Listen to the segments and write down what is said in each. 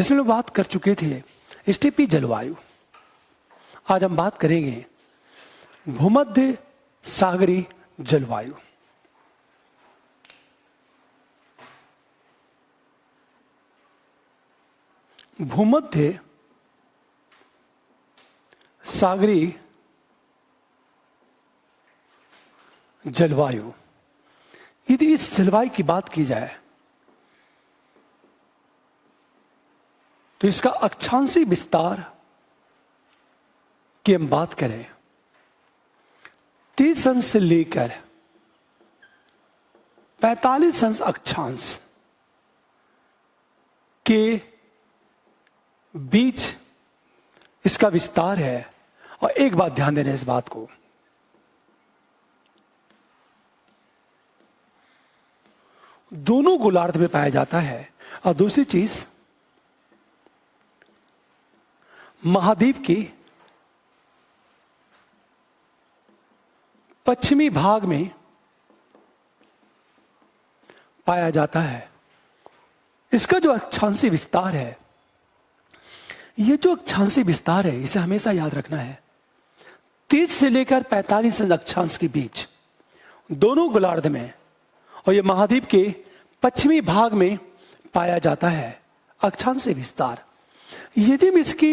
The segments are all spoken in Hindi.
जिसमें लोग बात कर चुके थे स्टेपी जलवायु। आज हम बात करेंगे भूमध्य सागरी जलवायु। भूमध्य सागरी जलवायु, यदि इस जलवायु की बात की जाए तो इसका अक्षांशीय विस्तार की हम बात करें 30 अंश से लेकर 45 अंश अक्षांश के बीच इसका विस्तार है। और एक बात ध्यान देना इस बात को, दोनों गोलार्ध में पाया जाता है। और दूसरी चीज, महाद्वीप की पश्चिमी भाग में पाया जाता है। इसका जो अक्षांशीय विस्तार है, ये जो अक्षांशीय विस्तार है, इसे हमेशा याद रखना है। 30 से लेकर 45 अक्षांश के बीच दोनों गोलार्ध में, और यह महाद्वीप के पश्चिमी भाग में पाया जाता है अक्षांशीय विस्तार। यदि हम इसकी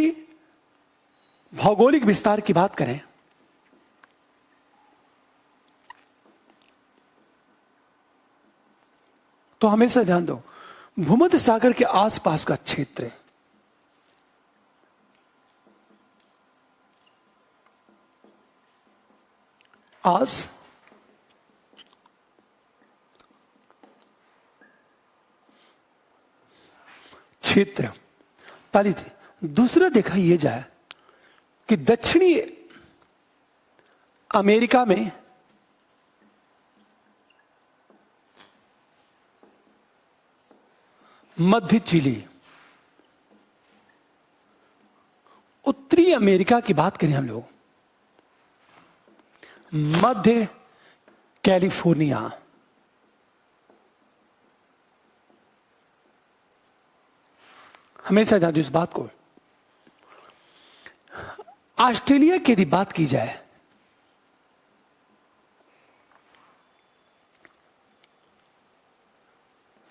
भौगोलिक विस्तार की बात करें तो हमेशा ध्यान दो, भूमध्य सागर के आसपास का क्षेत्र आज क्षेत्र पहली थी। दूसरा देखा यह जाए कि दक्षिणी अमेरिका में मध्य चिली, उत्तरी अमेरिका की बात करें हम लोग, मध्य कैलिफोर्निया, हमेशा ध्यान दो इस बात को। ऑस्ट्रेलिया की यदि बात की जाए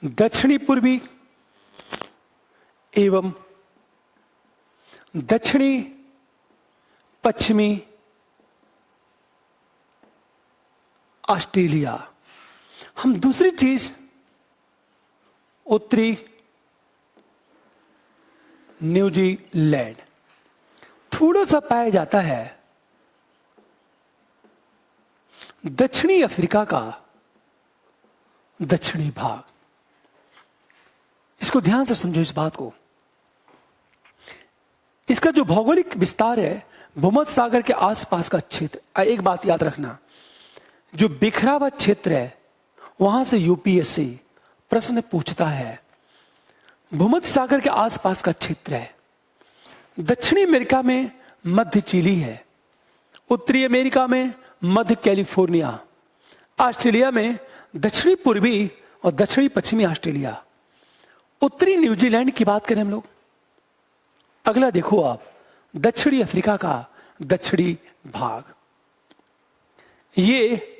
दक्षिणी पूर्वी एवं दक्षिणी पश्चिमी ऑस्ट्रेलिया। हम दूसरी चीज उत्तरी न्यूजीलैंड थोड़ा सा पाया जाता है। दक्षिणी अफ्रीका का दक्षिणी भाग, इसको ध्यान से समझो इस बात को। इसका जो भौगोलिक विस्तार है, भूमध्य सागर के आसपास का क्षेत्र। एक बात याद रखना, जो बिखरा हुआ क्षेत्र है वहां से यूपीएससी प्रश्न पूछता है। भूमध्य सागर के आसपास का क्षेत्र है। दक्षिणी अमेरिका में मध्य चिली है, उत्तरी अमेरिका में मध्य कैलिफोर्निया, ऑस्ट्रेलिया में दक्षिणी पूर्वी और दक्षिणी पश्चिमी ऑस्ट्रेलिया, उत्तरी न्यूजीलैंड की बात करें हम लोग। अगला देखो आप, दक्षिणी अफ्रीका का दक्षिणी भाग। ये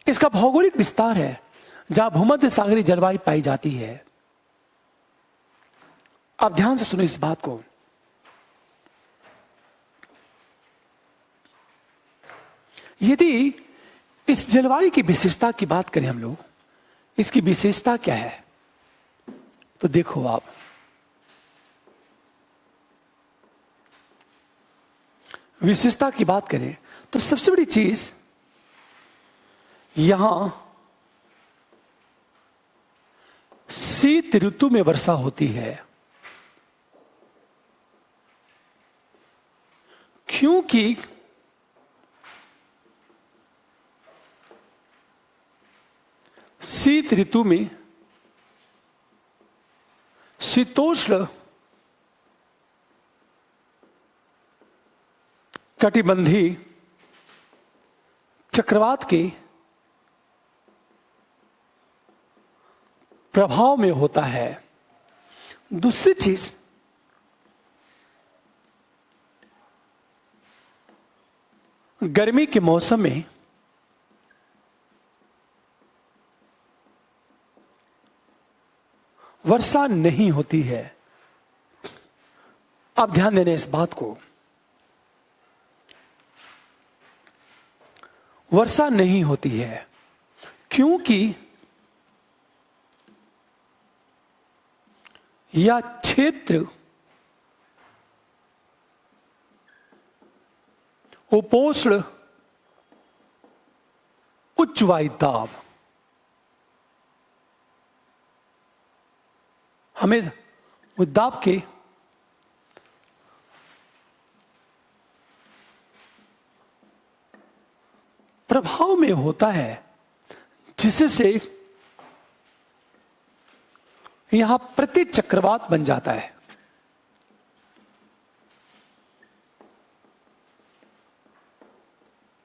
इसका भौगोलिक विस्तार है जहां भूमध्य सागरीय जलवायु पाई जाती है। आप ध्यान से सुनो इस बात को। यदि इस जलवायु की विशेषता की बात करें हम लोग, इसकी विशेषता क्या है, तो देखो आप, विशेषता की बात करें तो सबसे बड़ी चीज यहां शीत ऋतु में वर्षा होती है, क्योंकि शीत ऋतु में शीतोष्ण कटिबंधी चक्रवात के प्रभाव में होता है। दूसरी चीज, गर्मी के मौसम में वर्षा नहीं होती है। अब ध्यान देना इस बात को, वर्षा नहीं होती है क्योंकि यह क्षेत्र उपोष्ण उच्च वायु दाब हमें उस दाब के प्रभाव में होता है, जिससे यहां प्रति चक्रवात बन जाता है।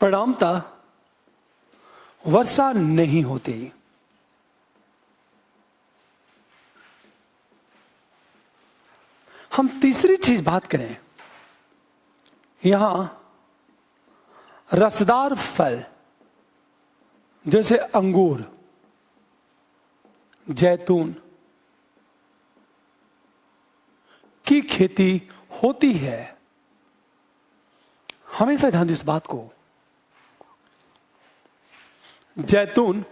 परिणामतः वर्षा नहीं होती। हम तीसरी चीज बात करें, यहां रसदार फल जैसे अंगूर, जैतून की खेती होती है। हमेशा ध्यान दो इस बात को, जैतून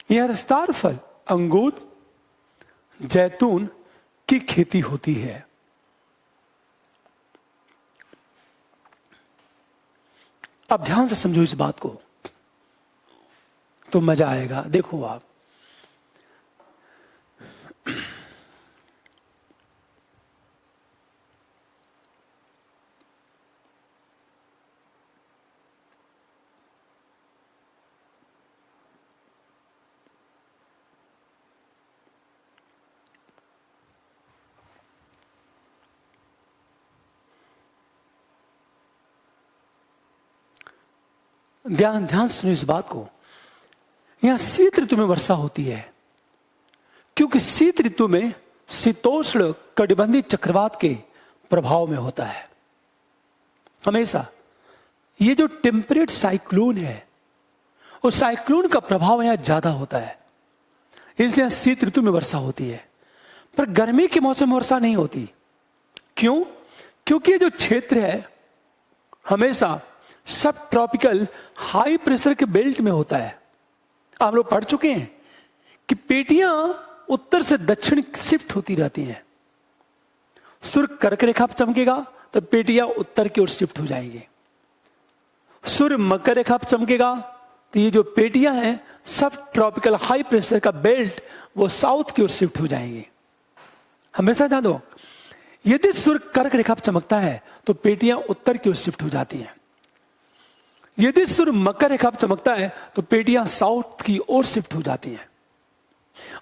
यह रसदार फल अंगूर, जैतून की खेती होती है। अब ध्यान से समझो इस बात को तो मजा आएगा। देखो आप, ध्यान सुनो इस बात को, यहां शीत ऋतु में वर्षा होती है क्योंकि शीत ऋतु में शीतोष्ण कटिबंधीय चक्रवात के प्रभाव में होता है। हमेशा ये जो टेम्परेट साइक्लोन है, उस साइक्लोन का प्रभाव यहां ज्यादा होता है, इसलिए शीत ऋतु में वर्षा होती है। पर गर्मी के मौसम में वर्षा नहीं होती। क्यों? क्योंकि ये जो क्षेत्र है हमेशा सब ट्रॉपिकल हाई प्रेशर के बेल्ट में होता है। आप लोग पढ़ चुके हैं कि पेटियां उत्तर से दक्षिण शिफ्ट होती रहती हैं। सूर्य कर्क रेखा पर चमकेगा तो पेटियां उत्तर की ओर शिफ्ट हो जाएंगी। सूर्य मकर रेखा पर चमकेगा तो ये जो पेटियां हैं सब ट्रॉपिकल हाई प्रेशर का बेल्ट वो साउथ की ओर शिफ्ट हो जाएंगी। हमेशा ध्यान दो, यदि सूर्य कर्क रेखा पर चमकता है तो पेटियां उत्तर की ओर शिफ्ट हो जाती हैं। यदि सूर्य मकर रेखा पर चमकता है तो पेटियां साउथ की ओर शिफ्ट हो जाती हैं।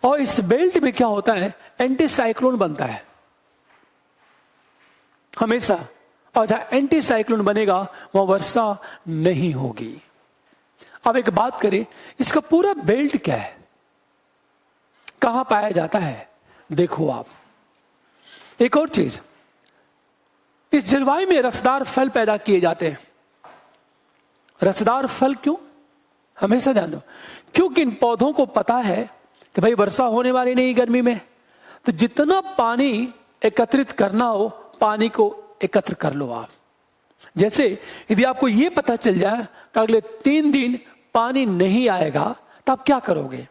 और इस बेल्ट में क्या होता है, एंटी साइक्लोन बनता है हमेशा, और जहां एंटी साइक्लोन बनेगा वहां वर्षा नहीं होगी। अब एक बात करें, इसका पूरा बेल्ट क्या है, कहां पाया जाता है? देखो आप, एक और चीज, इस जलवायु में रसदार फल पैदा किए जाते हैं। रसदार फल क्यों? हमेशा ध्यान दो, क्योंकि इन पौधों को पता है कि भाई वर्षा होने वाली नहीं गर्मी में, तो जितना पानी एकत्रित करना हो पानी को एकत्र कर लो आप। जैसे यदि आपको यह पता चल जाए कि अगले 3 दिन पानी नहीं आएगा तो आप क्या करोगे?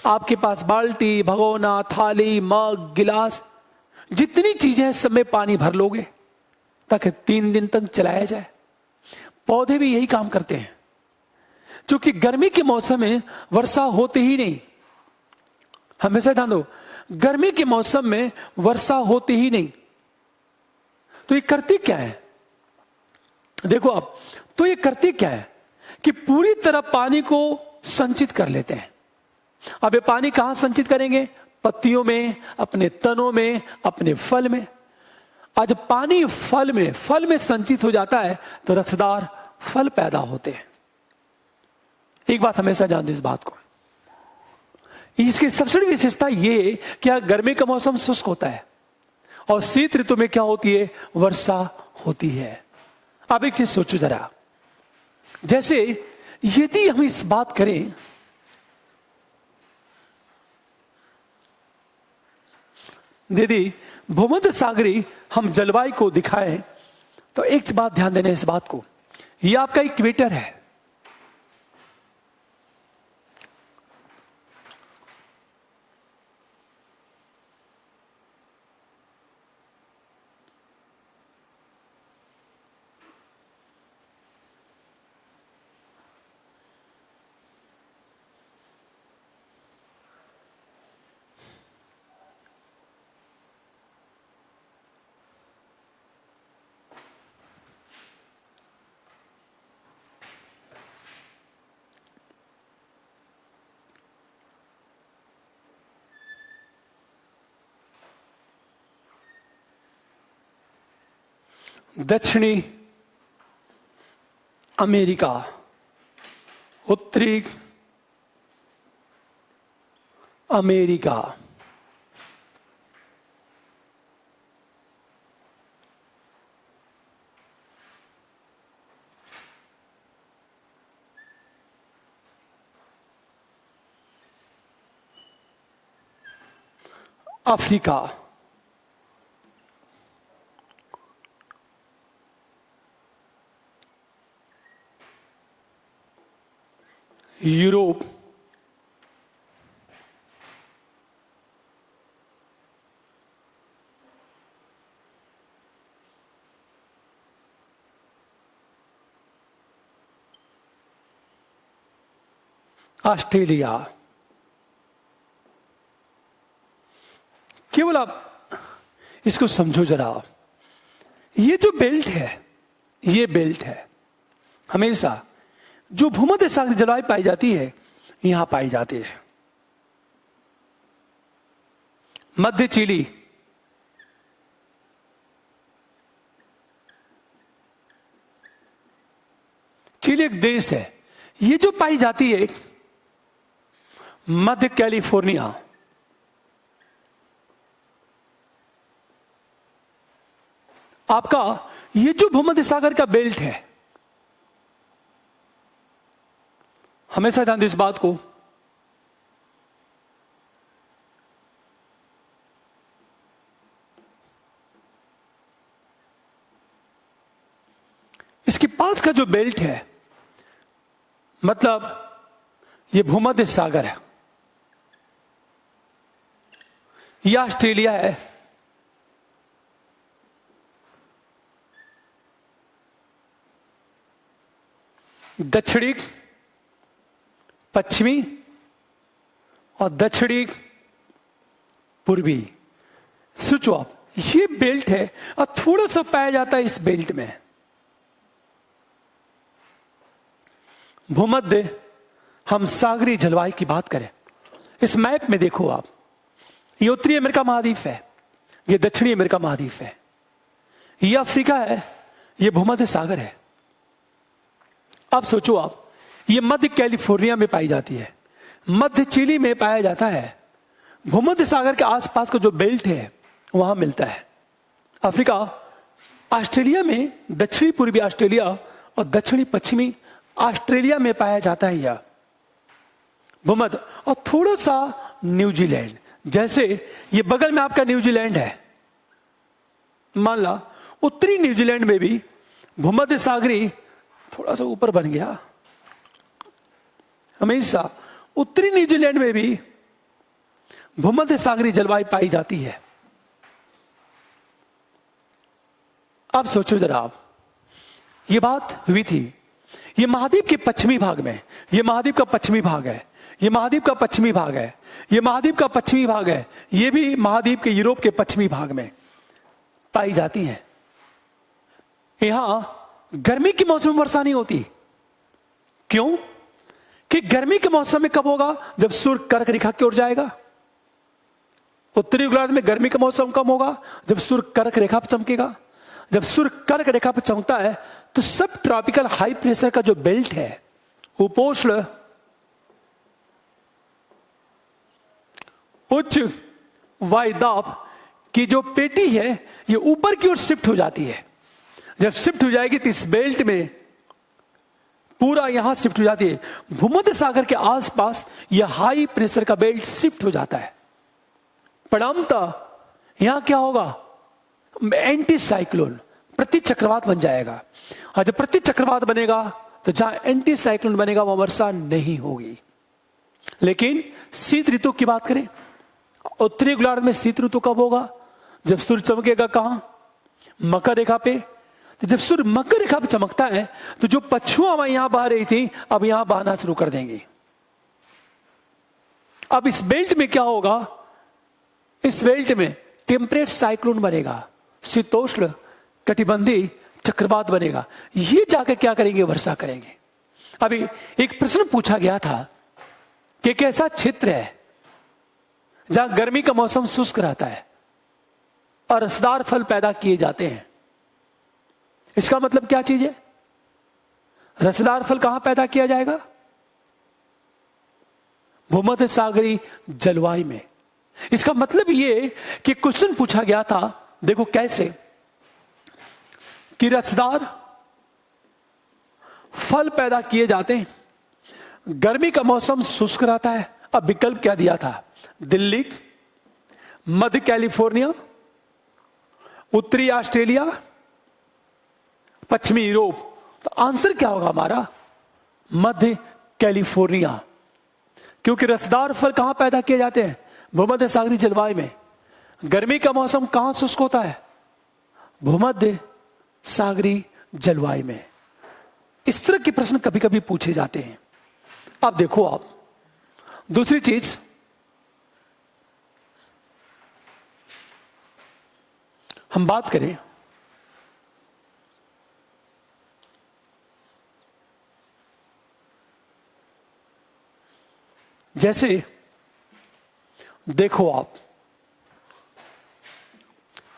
आपके पास बाल्टी, भगोना, थाली, मग, गिलास, जितनी चीजें हैं सब में पानी भर लोगे ताकि 3 दिन तक चलाया जाए। पौधे भी यही काम करते हैं, क्योंकि गर्मी के मौसम में वर्षा होती ही नहीं। हमेशा ध्यान दो, गर्मी के मौसम में वर्षा होती ही नहीं, तो ये करती क्या है? देखो आप, तो ये करती क्या है कि पूरी तरह पानी को संचित कर लेते हैं। अब ये पानी कहां संचित करेंगे? पत्तियों में, अपने तनों में, अपने फल में। आज पानी फल में संचित हो जाता है तो रसदार फल पैदा होते हैं। एक बात हमेशा जान दो इस बात को, इसकी सबसे बड़ी विशेषता ये कि गर्मी का मौसम शुष्क होता है और शीत ऋतु में क्या होती है, वर्षा होती है। अब एक चीज सोचो जरा, जैसे यदि हम इस बात करें, यदि भूमध्य सागरी हम जलवायु को दिखाएं तो एक बात ध्यान देना इस बात को, ये आपका इक्वेटर है। दक्षिणी अमेरिका, उत्तरी अमेरिका, अफ्रीका, यूरोप, ऑस्ट्रेलिया। केवल आप इसको समझो जरा, ये जो बेल्ट है, ये बेल्ट है हमेशा जो भूमध्य सागरीय जलवायु पाई जाती है यहां पाई जाती है। मध्य चिली, चिली एक देश है, ये जो पाई जाती है मध्य कैलिफोर्निया, आपका ये जो भूमध्य सागर का बेल्ट है, हमेशा ध्यान दो इस बात को, इसके पास का जो बेल्ट है, मतलब ये भूमध्य सागर है, ये ऑस्ट्रेलिया है, दक्षिणी, पश्चिमी और दक्षिणी पूर्वी। सोचो आप, ये बेल्ट है और थोड़ा सा पाया जाता है इस बेल्ट में भूमध्य हम सागरीय जलवायु की बात करें। इस मैप में देखो आप, ये उत्तरी अमेरिका महाद्वीप है, ये दक्षिणी अमेरिका महाद्वीप है, ये अफ्रीका है, ये भूमध्य सागर है। अब सोचो आप, ये मध्य कैलिफोर्निया में पाई जाती है, मध्य चिली में पाया जाता है, भूमध्य सागर के आसपास का जो बेल्ट है वहां मिलता है। अफ्रीका ऑस्ट्रेलिया में दक्षिणी पूर्वी ऑस्ट्रेलिया और दक्षिणी पश्चिमी ऑस्ट्रेलिया में पाया जाता है यह भूमध्य, और थोड़ा सा न्यूजीलैंड, जैसे ये बगल में आपका न्यूजीलैंड है, मान ला उत्तरी न्यूजीलैंड में भी भूमध्य सागरी थोड़ा सा ऊपर बन गया। हमेशा उत्तरी न्यूजीलैंड में भी भूमध्य सागरीय जलवायु पाई जाती है। अब सोचो जरा आप, ये बात हुई थी, ये महाद्वीप के पश्चिमी भाग में, ये महाद्वीप का पश्चिमी भाग है, ये महाद्वीप का पश्चिमी भाग है, ये महाद्वीप का पश्चिमी भाग है, ये भी महाद्वीप के यूरोप के पश्चिमी भाग में पाई जाती है। यहां गर्मी के मौसम में वर्षा नहीं होती। क्यों? कि गर्मी के मौसम में कब होगा? जब सूर्य कर्क रेखा की ओर जाएगा। उत्तरी गोलार्ध में गर्मी का मौसम कब होगा? जब सूर्य कर्क रेखा पर चमकेगा। जब सूर्य कर्क रेखा पर चमकता है तो सब ट्रॉपिकल हाई प्रेशर का जो बेल्ट है, उपोष्ण उच्च वायुदाब की जो पेटी है ये ऊपर की ओर शिफ्ट हो जाती है। जब शिफ्ट हो जाएगी तो इस बेल्ट में पूरा यहां शिफ्ट हो जाती है। भूमध्य सागर के आसपास यह हाई प्रेशर का बेल्ट शिफ्ट हो जाता है। परिणामतः यहां क्या होगा, एंटी साइक्लोन, प्रति चक्रवात बन जाएगा। और जब प्रति चक्रवात बनेगा तो जहां एंटी साइक्लोन बनेगा वहां वर्षा नहीं होगी। लेकिन शीत ऋतु की बात करें, उत्तरी गोलार्ध में शीत ऋतु कब होगा, जब सूर्य चमकेगा कहां, मकर रेखा पे। तो जब सूर्य मकर रेखा पे चमकता है तो जो पछुआ हवा यहां बह रही थी अब यहां बहना शुरू कर देंगी। अब इस बेल्ट में क्या होगा, इस बेल्ट में टेम्परेट साइक्लोन बनेगा, शीतोष्ण कटिबंधीय चक्रवात बनेगा। ये जाकर क्या करेंगे, वर्षा करेंगे। अभी एक प्रश्न पूछा गया था कि एक ऐसा क्षेत्र है जहां गर्मी का मौसम शुष्क रहता है और रसदार फल पैदा किए जाते हैं। इसका मतलब क्या चीज है, रसदार फल कहां पैदा किया जाएगा, भूमध्य सागरीय जलवायु में। इसका मतलब ये कि क्वेश्चन पूछा गया था, देखो कैसे, कि रसदार फल पैदा किए जाते हैं, गर्मी का मौसम शुष्क रहता है। अब विकल्प क्या दिया था, दिल्ली, मध्य कैलिफोर्निया, उत्तरी ऑस्ट्रेलिया, पश्चिमी यूरोप। तो आंसर क्या होगा हमारा, मध्य कैलिफोर्निया। क्योंकि रसदार फल कहां पैदा किए जाते हैं, भूमध्य सागरीय जलवायु में। गर्मी का मौसम कहां शुष्क होता है, भूमध्य सागरीय जलवायु में। इस तरह के प्रश्न कभी कभी पूछे जाते हैं। अब देखो, आप दूसरी चीज, हम बात करें जैसे, देखो आप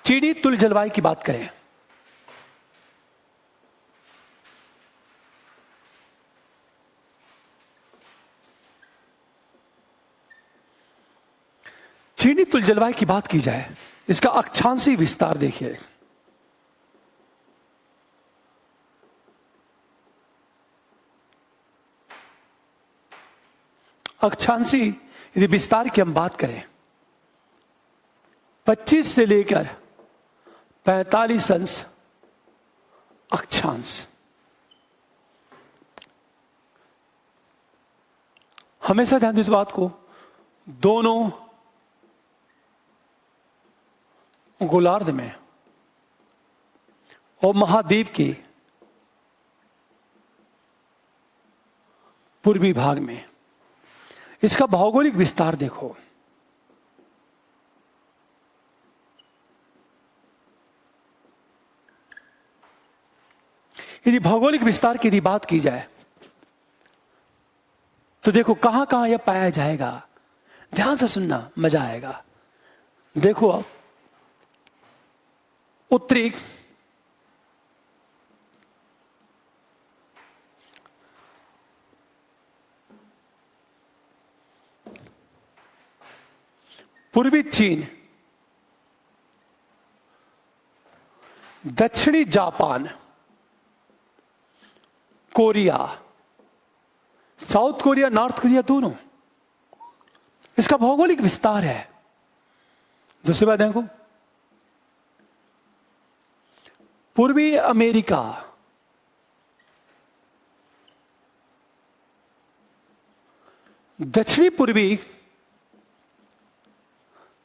चीनी तुल्य जलवायु की बात करें, चीनी तुल्य जलवायु की बात की जाए, इसका अक्षांशीय विस्तार देखिए। अक्षांशीय यदि विस्तार की हम बात करें, 25 से लेकर 45 अंश अक्षांश। हमेशा ध्यान दो इस बात को, दोनों गोलार्ध में और महाद्वीप के पूर्वी भाग में इसका भौगोलिक विस्तार देखो। यदि भौगोलिक विस्तार की यदि बात की जाए तो देखो कहां कहां यह पाया जाएगा। ध्यान से सुनना, मजा आएगा। देखो अब उत्तरी पूर्वी चीन, दक्षिणी Japan, Korea, south Korea, north Korea, दोनों, इसका भौगोलिक विस्तार है। दूसरी बात देखो, पूर्वी अमेरिका, दक्षिणी पूर्वी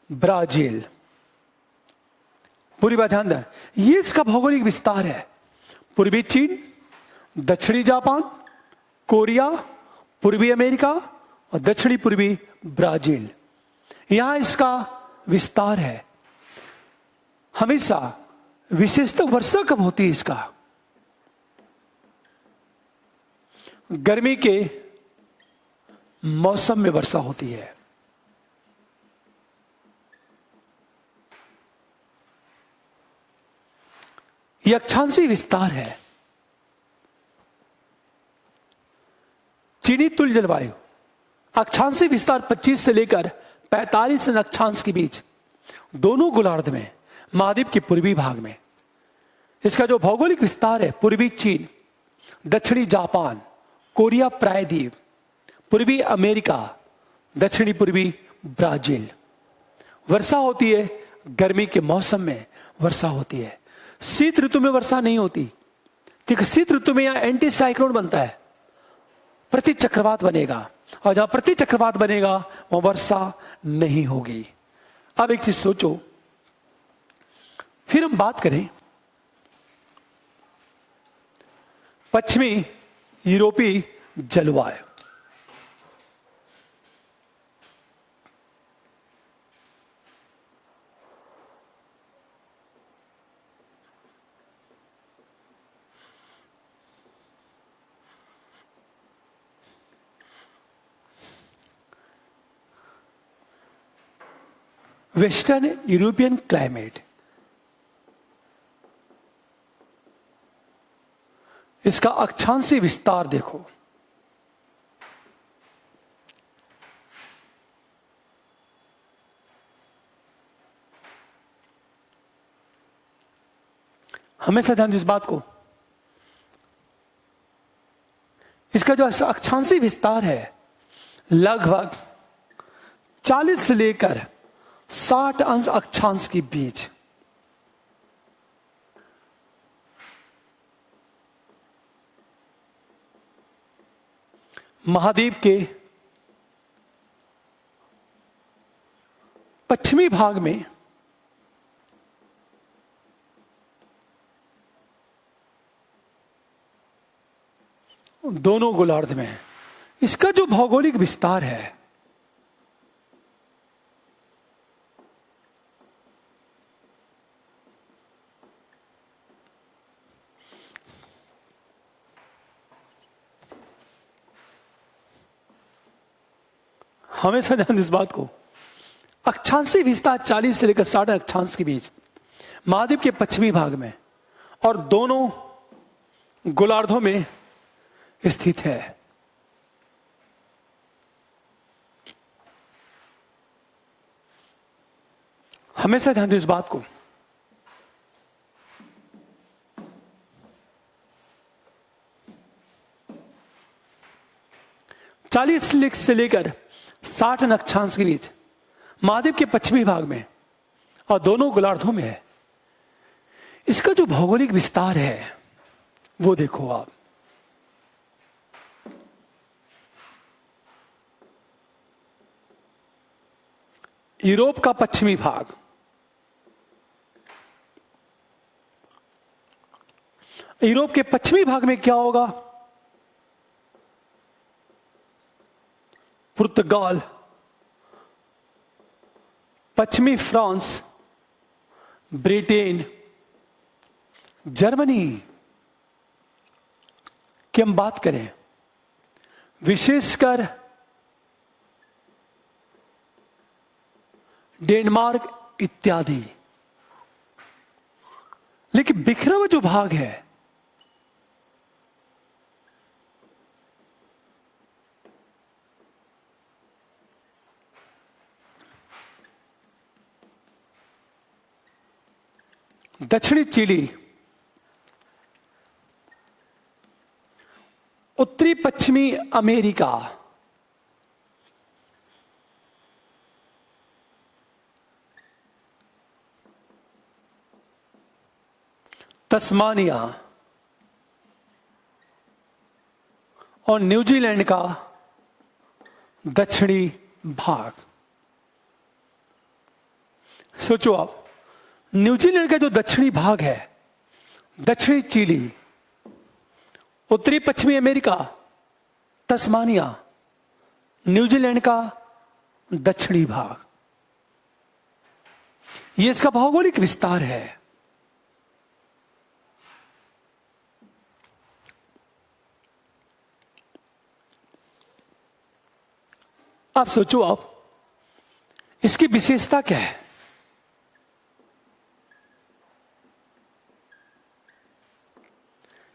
ब्राजील। पूरी बात ध्यान दें, ये इसका भौगोलिक विस्तार है। पूर्वी चीन, दक्षिणी जापान, कोरिया, पूर्वी अमेरिका और दक्षिणी पूर्वी ब्राजील, यहां इसका विस्तार है। हमेशा विशेषतः वर्षा कब होती है इसका, गर्मी के मौसम में वर्षा होती है। यह अक्षांशीय विस्तार है। चीनी तुल्य जलवायु अक्षांशीय विस्तार 25 से लेकर 45 अक्षांश के बीच, दोनों गोलार्ध में, महाद्वीप के पूर्वी भाग में। इसका जो भौगोलिक विस्तार है, पूर्वी चीन, दक्षिणी जापान, कोरिया प्रायद्वीप, पूर्वी अमेरिका, दक्षिणी पूर्वी ब्राजील। वर्षा होती है गर्मी के मौसम में, वर्षा होती है। शीत ऋतु में वर्षा नहीं होती, क्योंकि शीत ऋतु में यहां एंटी साइक्लोन बनता है, प्रति चक्रवात बनेगा, और जहां प्रति चक्रवात बनेगा वहां वर्षा नहीं होगी। अब एक चीज सोचो, फिर हम बात करें पश्चिमी यूरोपीय जलवायु। वेस्टर्न यूरोपियन क्लाइमेट, इसका अक्षांशीय विस्तार देखो। हमेशा ध्यान दो इस बात को, इसका जो अक्षांशीय विस्तार है लगभग 40 से लेकर 60 अंश अक्षांश के बीच। महाद्वीप के पश्चिमी भाग में दोनों गोलार्ध में इसका जो भौगोलिक विस्तार है हमेशा ध्यान इस बात को, अक्षांशीय विस्तार 40 से लेकर 60 अक्षांश के बीच, महाद्वीप के पश्चिमी भाग में और दोनों गोलार्धों में स्थित है। हमेशा ध्यान दो इस बात को, चालीस से लेकर 60 अक्षांश के बीच, महाद्वीप के पश्चिमी भाग में और दोनों गोलार्धों में है। इसका जो भौगोलिक विस्तार है वो देखो आप। यूरोप का पश्चिमी भाग, यूरोप के पश्चिमी भाग में क्या होगा? पुर्तगाल, पश्चिमी फ्रांस, ब्रिटेन, जर्मनी की हम बात करें, विशेषकर डेनमार्क इत्यादि। लेकिन बिखरा हुआ जो भाग है दक्षिणी चिली, उत्तरी पश्चिमी अमेरिका, तस्मानिया और न्यूजीलैंड का दक्षिणी भाग। सोचो आप, न्यूजीलैंड का जो दक्षिणी भाग है, दक्षिणी चिली, उत्तरी पश्चिमी अमेरिका, तस्मानिया, न्यूजीलैंड का दक्षिणी भाग, ये इसका भौगोलिक विस्तार है। आप सोचो, आप इसकी विशेषता क्या है?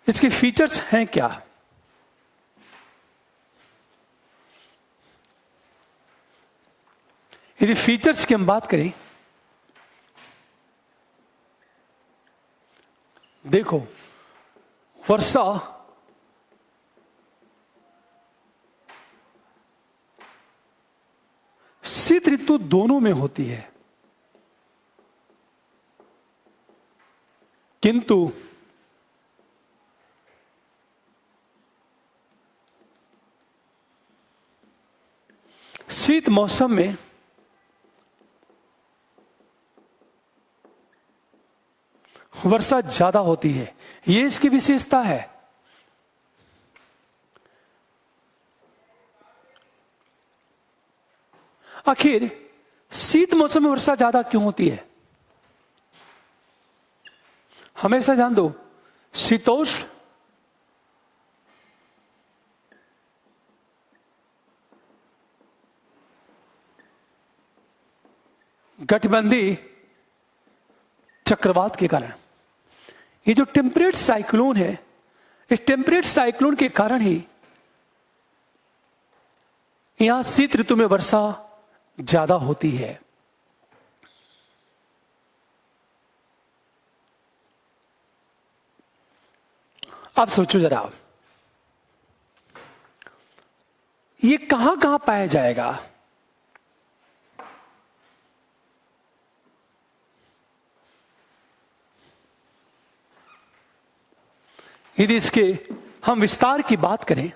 इसके फीचर्स हैं क्या? यदि फीचर्स की हम बात करें, देखो वर्षा शीत ऋतु दोनों में होती है, किंतु शीत मौसम में वर्षा ज्यादा होती है। यह इसकी विशेषता है। आखिर शीत मौसम में वर्षा ज्यादा क्यों होती है? हमेशा ध्यान दो, शीतोष्ण गठबंधी चक्रवात के कारण, ये जो टेम्परेट साइक्लोन है, इस टेम्परेट साइक्लोन के कारण ही यहां शीत ऋतु में वर्षा ज्यादा होती है। अब सोचो जरा, ये कहां कहां पाया जाएगा? यदि इसके हम विस्तार की बात करें,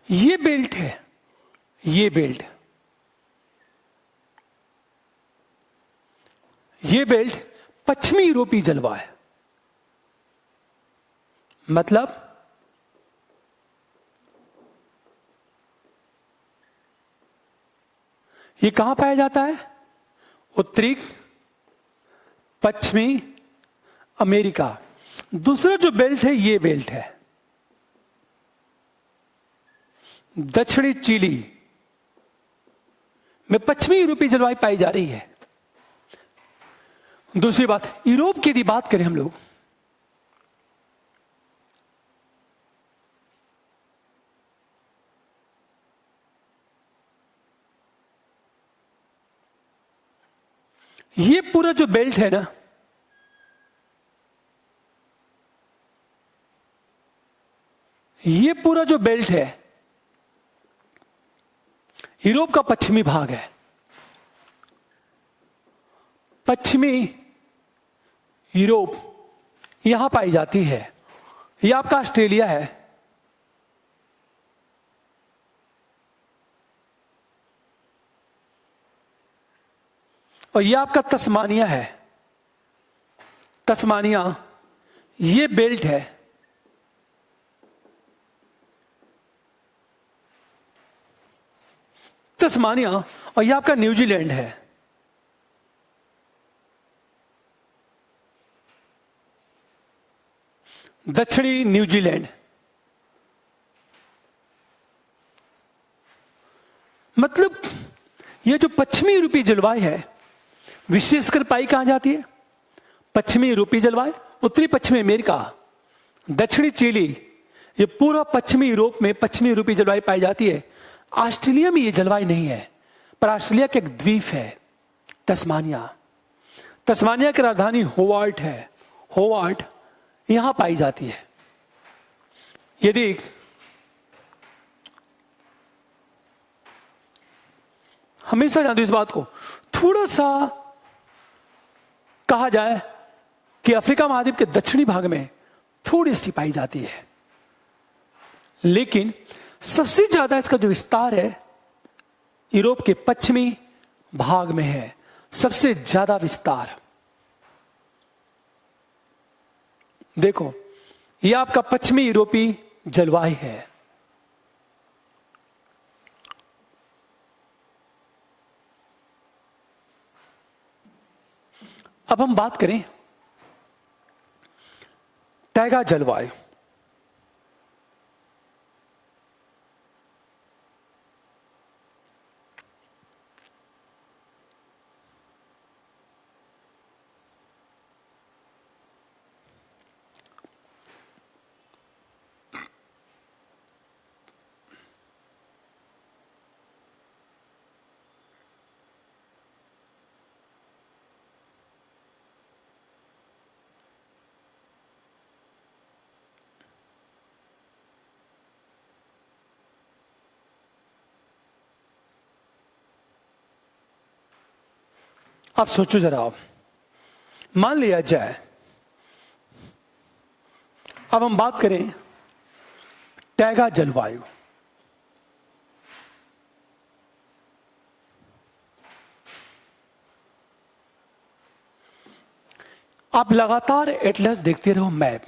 ये बेल्ट है, ये बेल्ट, ये बेल्ट पश्चिमी यूरोपीय जलवायु, मतलब ये कहां पाया जाता है? उत्तरी पश्चिमी अमेरिका। दूसरा जो बेल्ट है, ये बेल्ट है दक्षिणी चिली में पश्चिमी यूरोपीय जलवायु पाई जा रही है। दूसरी बात, यूरोप की यदि बात करें हम लोग, ये पूरा जो बेल्ट है ना, ये पूरा जो बेल्ट है यूरोप का पश्चिमी भाग है। पश्चिमी यूरोप यहां पाई जाती है। यह आपका ऑस्ट्रेलिया है, और यह आपका तस्मानिया है। तस्मानिया ये बेल्ट है, तस्मानिया, और यह आपका न्यूजीलैंड है। दक्षिणी न्यूजीलैंड, मतलब यह जो पश्चिमी यूरोपीय जलवायु है विशेषकर पाई कहां जाती है? पश्चिमी यूरोपीय जलवायु, उत्तरी पश्चिमी अमेरिका, दक्षिणी चिली, ये पूरा पश्चिमी यूरोप में पश्चिमी यूरोपीय जलवायु पाई जाती है। ऑस्ट्रेलिया में ये जलवायु नहीं है, पर ऑस्ट्रेलिया का एक द्वीप है तस्मानिया। तस्मानिया की राजधानी होवार्ड है। होवार्ड यहां पाई जाती है। यदि हमेशा जानते इस बात को, थोड़ा सा कहा जाए कि अफ्रीका महाद्वीप के दक्षिणी भाग में थोड़ी सी पाई जाती है, लेकिन सबसे ज्यादा इसका जो विस्तार है यूरोप के पश्चिमी भाग में है। सबसे ज्यादा विस्तार देखो, यह आपका पश्चिमी यूरोपीय जलवायु है। अब हम बात करें टैगा जलवायु। आप सोचो जरा, मान लिया जाए, अब हम बात करें टैगा जलवायु। आप लगातार एटलस देखते रहो, मैप,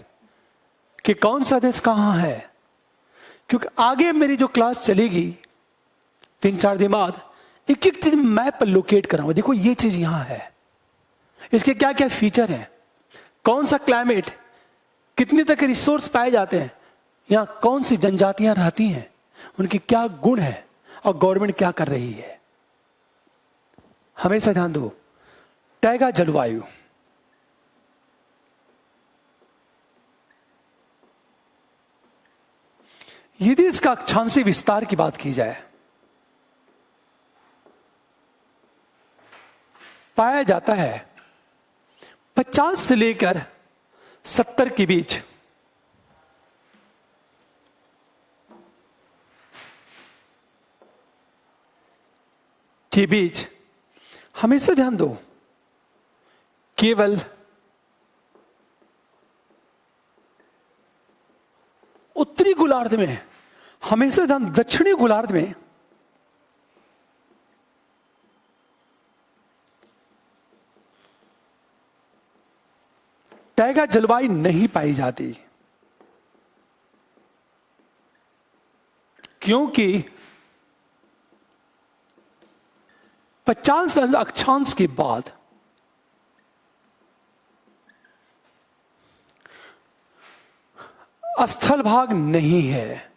कि कौन सा देश कहां है, क्योंकि आगे मेरी जो क्लास चलेगी 3-4 दिन बाद, एक एक चीज मैप पर लोकेट कराऊंगा। देखो ये चीज यहां है, इसके क्या क्या फीचर हैं, कौन सा क्लाइमेट, कितने तक रिसोर्स पाए जाते हैं, यहां कौन सी जनजातियां रहती हैं, उनके क्या गुण हैं, और गवर्नमेंट क्या कर रही है। हमेशा ध्यान दो, टैगा जलवायु। यदि इसका अक्षांशीय विस्तार की बात की जाए, पाया जाता है 50 से लेकर 70 के बीच हमेशा ध्यान दो, केवल उत्तरी गोलार्ध में, हमेशा ध्यान, दक्षिणी गोलार्ध में टैगा जलवायु नहीं पाई जाती, क्योंकि 50 अक्षांश के बाद स्थल भाग नहीं है।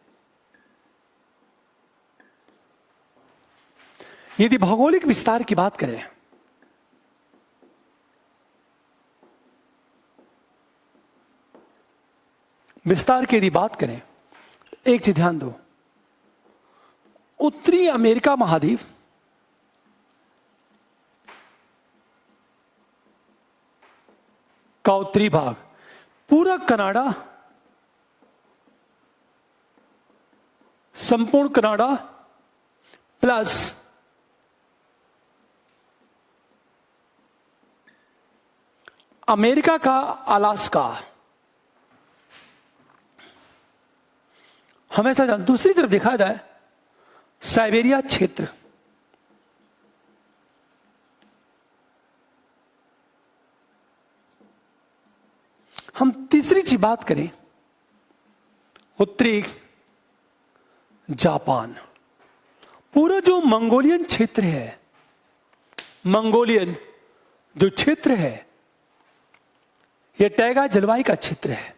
यदि भौगोलिक विस्तार की बात करें, विस्तार की यदि बात करें, एक चीज ध्यान दो, उत्तरी अमेरिका महाद्वीप का उत्तरी भाग, पूरा कनाडा, संपूर्ण कनाडा प्लस अमेरिका का अलास्का, हमेशा दूसरी तरफ देखा जाए साइबेरिया क्षेत्र, हम तीसरी चीज बात करें, उत्तरी जापान, पूरा जो मंगोलियन क्षेत्र है, मंगोलियन जो क्षेत्र है, यह टैगा जलवायु का क्षेत्र है।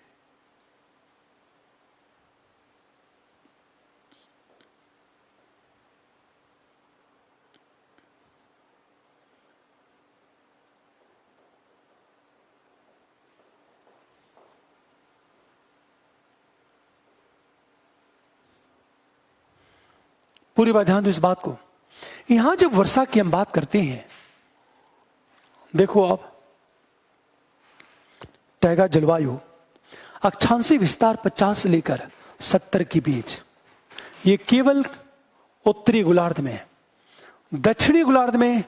पूरी बात ध्यान दो इस बात को, यहां जब वर्षा की हम बात करते हैं, देखो आप, टैगा जलवायु अक्षांशीय विस्तार 50 से लेकर 70 के बीच, ये केवल उत्तरी गोलार्ध में, दक्षिणी गोलार्ध में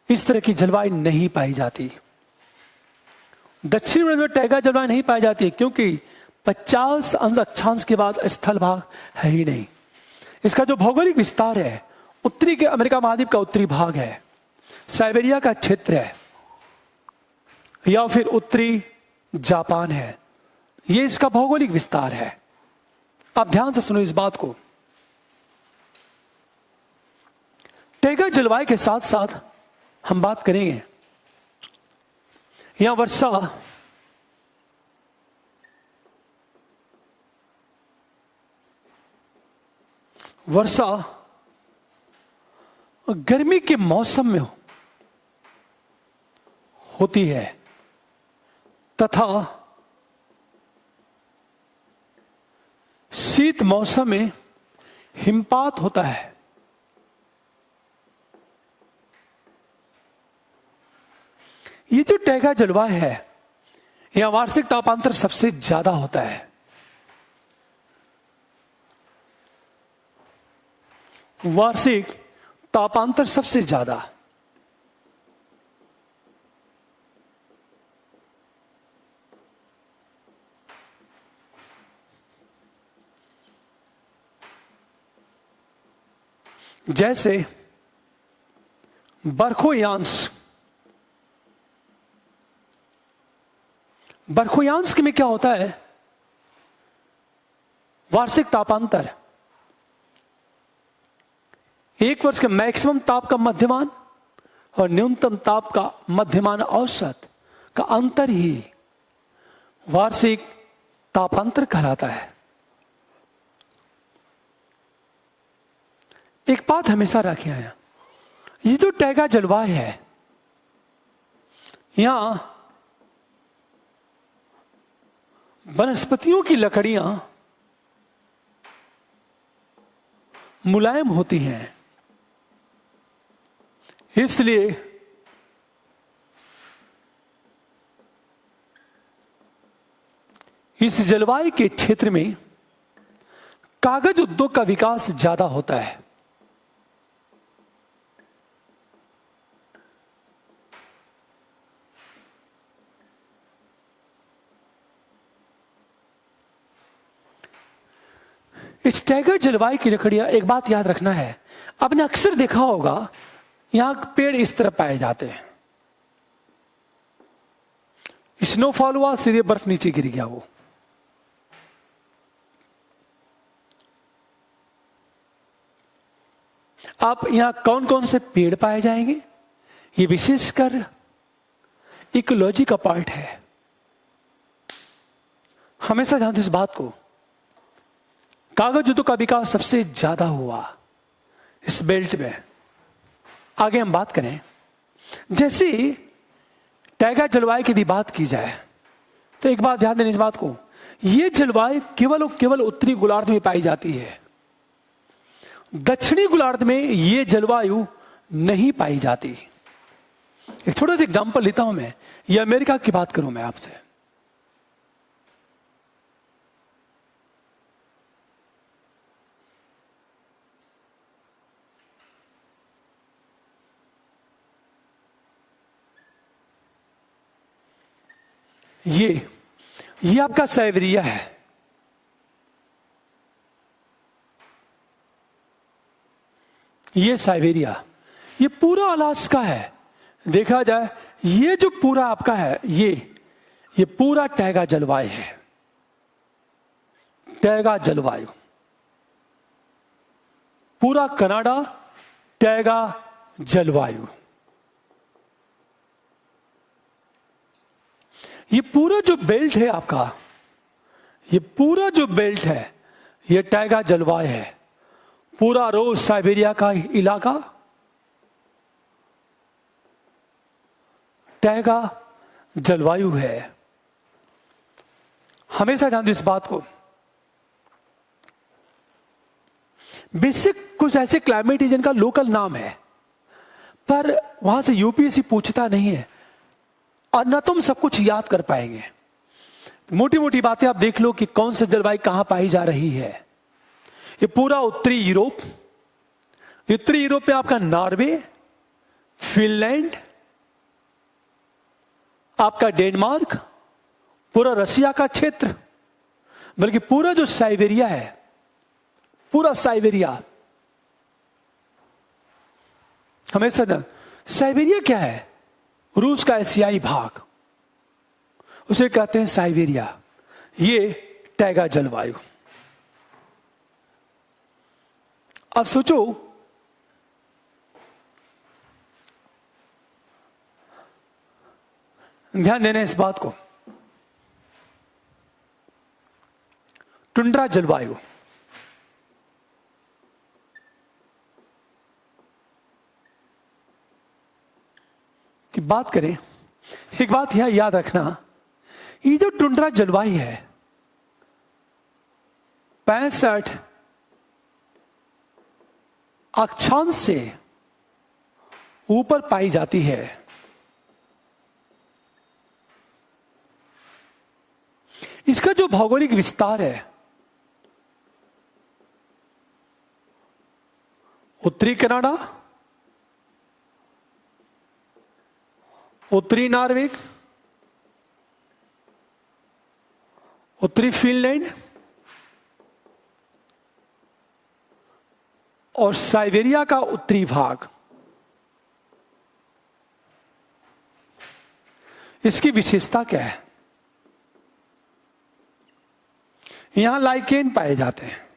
इस तरह की जलवायु नहीं पाई जाती। दक्षिणी गोलार्ध में टैगा जलवायु नहीं पाई जाती क्योंकि 50 अंश अक्षांश के बाद स्थल भाग है ही नहीं। इसका जो भौगोलिक विस्तार है, उत्तरी के अमेरिका महाद्वीप का उत्तरी भाग है, साइबेरिया का क्षेत्र है, या फिर उत्तरी जापान है, यह इसका भौगोलिक विस्तार है। आप ध्यान से सुनो इस बात को, टैगा जलवायु के साथ साथ हम बात करेंगे यहां वर्षा गर्मी के मौसम में होती है तथा शीत मौसम में हिमपात होता है। ये जो टैगा जलवायु है, यह वार्षिक तापांतर सबसे ज्यादा होता है। वार्षिक तापांतर सबसे ज्यादा, जैसे बरखोयांश में क्या होता है? वार्षिक तापांतर, एक वर्ष के मैक्सिमम ताप का मध्यमान और न्यूनतम ताप का मध्यमान औसत का अंतर ही वार्षिक तापांतर कहलाता है। एक बात हमेशा रखिए, ये जो टैगा जलवायु है, यहां वनस्पतियों की लकड़ियां मुलायम होती हैं, इसलिए इस जलवायु के क्षेत्र में कागज उद्योग का विकास ज्यादा होता है। इस टैगर जलवायु की लकड़ियां, एक बात याद रखना है, आपने अक्सर देखा होगा यहां पेड़ इस तरह पाए जाते हैं। स्नोफॉल हुआ, सीधे बर्फ नीचे गिर गया। वो आप यहां कौन कौन से पेड़ पाए जाएंगे, ये विशेषकर इकोलॉजी का पार्ट है। हमेशा ध्यान दो इस बात को, कागज उद्योग का विकास सबसे ज्यादा हुआ इस बेल्ट में। आगे हम बात करें, जैसे टैगा जलवायु की यदि बात की जाए तो एक बात ध्यान देना इस बात को, यह जलवायु केवल और केवल उत्तरी गोलार्ध में पाई जाती है। दक्षिणी गोलार्ध में यह जलवायु नहीं पाई जाती। एक छोटा सा एग्जांपल लेता हूं मैं, ये अमेरिका की बात करूं मैं आपसे। ये आपका साइबेरिया है। ये साइबेरिया, ये पूरा अलास्का है। देखा जाए ये जो पूरा आपका है, ये पूरा टैगा जलवायु है। टैगा जलवायु, पूरा कनाडा टैगा जलवायु। ये पूरा जो बेल्ट है आपका, ये पूरा जो बेल्ट है, ये टैगा जलवायु है। पूरा रोज साइबेरिया का इलाका टैगा जलवायु है। हमेशा ध्यान दो इस बात को, बेसिक कुछ ऐसे क्लाइमेट है जिनका लोकल नाम है, पर वहां से यूपीएससी पूछता नहीं है और न तुम सब कुछ याद कर पाएंगे। मोटी मोटी बातें आप देख लो कि कौन सी जलवायु कहां पाई जा रही है। ये पूरा उत्तरी यूरोप, उत्तरी यूरोप में आपका नॉर्वे, फिनलैंड, आपका डेनमार्क, पूरा रसिया का क्षेत्र, बल्कि पूरा जो साइबेरिया है, पूरा साइबेरिया। हमेशा साइबेरिया क्या है? रूस का एशियाई भाग, उसे कहते हैं साइबेरिया। ये टैगा जलवायु। अब सोचो, ध्यान देना इस बात को, टुंड्रा जलवायु, की बात करें, एक बात यहां याद रखना, ये जो टुंड्रा जलवायु है 65 अक्षांश से ऊपर पाई जाती है। इसका जो भौगोलिक विस्तार है, उत्तरी कनाडा, उत्तरी नॉर्वे, उत्तरी फिनलैंड और साइबेरिया का उत्तरी भाग। इसकी विशेषता क्या है? यहां लाइकेन पाए जाते हैं।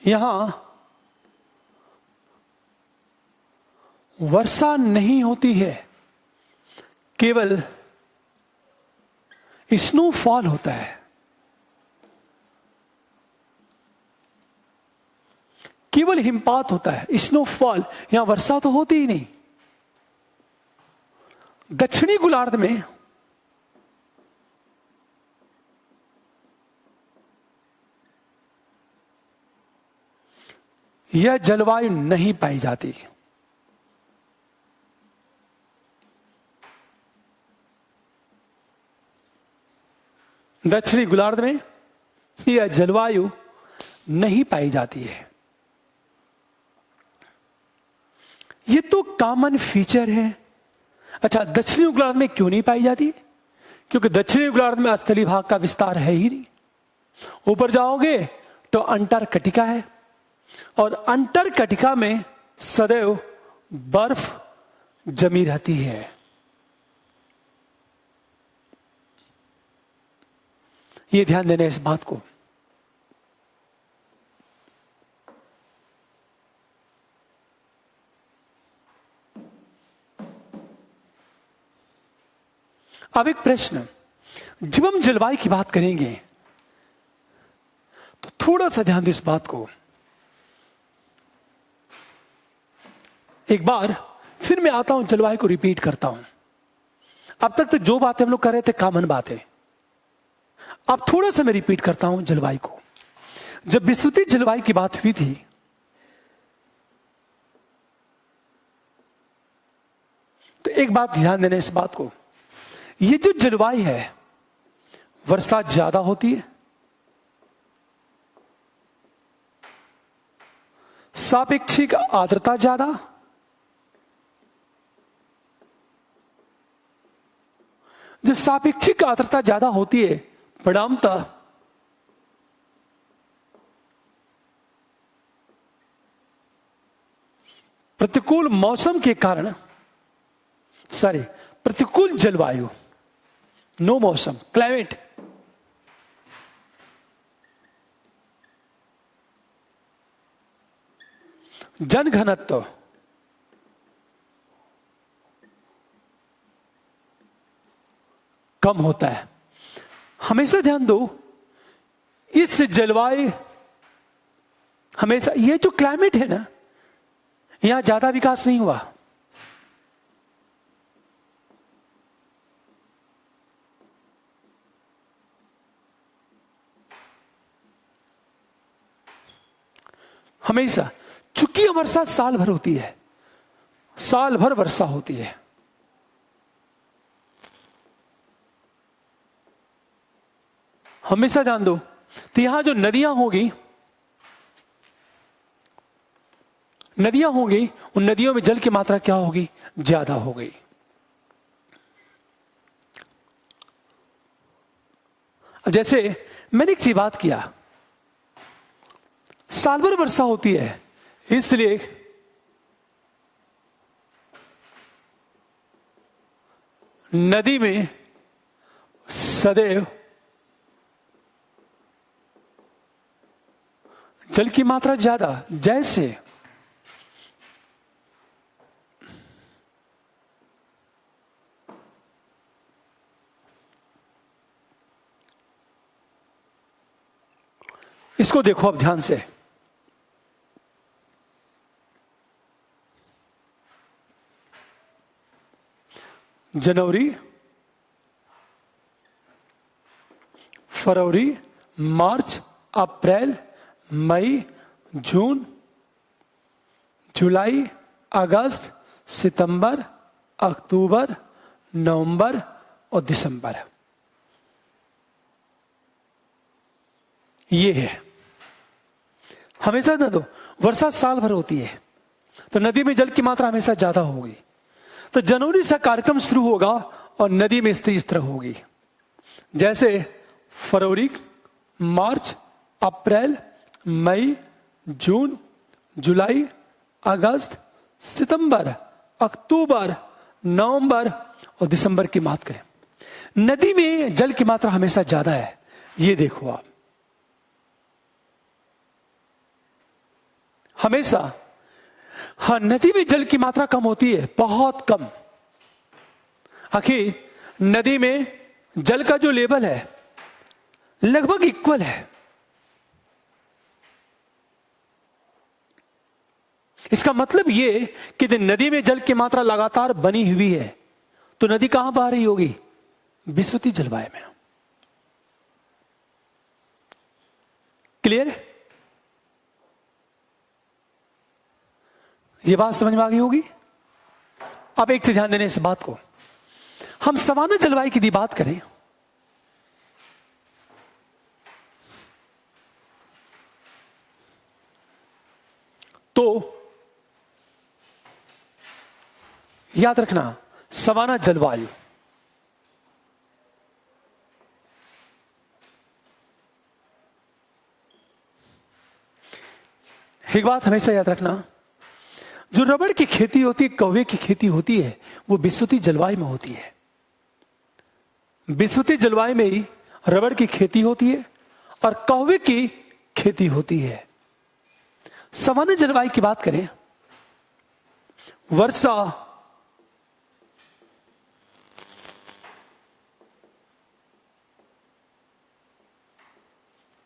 यहां वर्षा नहीं होती है, केवल स्नोफॉल होता है। केवल हिमपात होता है, स्नोफॉल। यहां वर्षा तो होती ही नहीं। दक्षिणी गोलार्ध में यह जलवायु नहीं पाई जाती। दक्षिणी गोलार्ध में यह जलवायु नहीं पाई जाती है। ये तो कॉमन फीचर है। अच्छा, दक्षिणी गोलार्ध में क्यों नहीं पाई जाती? क्योंकि दक्षिणी गोलार्ध में स्थलीय भाग का विस्तार है ही नहीं। ऊपर जाओगे तो अंटार्कटिका है, और अंटार्कटिका में सदैव बर्फ जमी रहती है। ये ध्यान देना इस बात को। अब एक प्रश्न, जब हम जलवायु की बात करेंगे तो थोड़ा सा ध्यान दो इस बात को। एक बार फिर मैं आता हूं, जलवायु को रिपीट करता हूं। अब तक तो जो बातें हम लोग कर रहे थे कॉमन बातें, अब थोड़ा सा मैं रिपीट करता हूं जलवायु को। जब विस्तृत जलवायु की बात हुई थी तो एक बात ध्यान देना इस बात को, ये जो जलवायु है वर्षा ज्यादा होती है, सापेक्षिक आर्द्रता ज्यादा, जब सापेक्षिक आर्द्रता ज्यादा होती है परिणामतः प्रतिकूल मौसम के कारण, प्रतिकूल जलवायु, नो मौसम, क्लाइमेट, जनघनत्व, कम होता है। हमेशा ध्यान दो, इस जलवायु हमेशा, ये जो क्लाइमेट है ना, यहां ज्यादा विकास नहीं हुआ। हमेशा, चूंकि वर्षा साल भर होती है, साल भर वर्षा होती है, हमेशा ध्यान दो। तो यहां जो नदियां होंगी, उन नदियों में जल की मात्रा क्या होगी? ज्यादा हो गई। अब जैसे मैंने एक चीज बात किया, साल भर वर्षा होती है, इसलिए नदी में सदैव जल की मात्रा ज्यादा। जैसे इसको देखो अब ध्यान से, जनवरी, फरवरी, मार्च, अप्रैल, मई, जून, जुलाई, अगस्त, सितंबर, अक्टूबर, नवंबर और दिसंबर, ये है। हमेशा ना दो, वर्षा साल भर होती है तो नदी में जल की मात्रा हमेशा ज्यादा होगी। तो जनवरी से कार्यक्रम शुरू होगा और नदी में स्थिति इस तरह होगी। जैसे फरवरी, मार्च, अप्रैल, मई, जून, जुलाई, अगस्त, सितंबर, अक्टूबर, नवंबर और दिसंबर की बात करें, नदी में जल की मात्रा हमेशा ज्यादा है। ये देखो आप, हमेशा हाँ, नदी में जल की मात्रा कम होती है, बहुत कम। आखिर नदी में जल का जो लेवल है लगभग इक्वल है। इसका मतलब ये कि नदी में जल की मात्रा लगातार बनी हुई है, तो नदी कहां बह रही होगी? विस्तृत जलवायु में। क्लियर है? ये बात समझ में आ गई होगी। अब एक से ध्यान देने इस बात को, हम सामान्य जलवायु की यदि बात करें तो याद रखना, सामान्य जलवायु एक बात हमेशा याद रखना, जो रबड़ की खेती होती है, कौवे की खेती होती है, वो विस्तृत जलवायु में होती है। विस्तृत जलवायु में ही रबड़ की खेती होती है और कौवे की खेती होती है। सामान्य जलवायु की बात करें, वर्षा,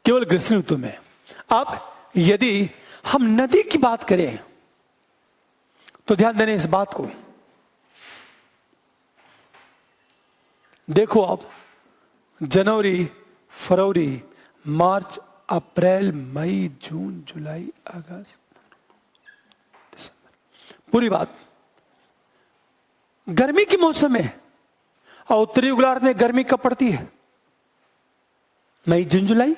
केवल ग्रीष्म ऋतु में। अब यदि हम नदी की बात करें तो ध्यान देने इस बात को, देखो आप, जनवरी, फरवरी, मार्च, अप्रैल, मई, जून, जुलाई, अगस्त, दिसंबर, पूरी बात गर्मी के मौसम में और उत्तरी गोलार्ध में गर्मी कब पड़ती है? मई, जून, जुलाई।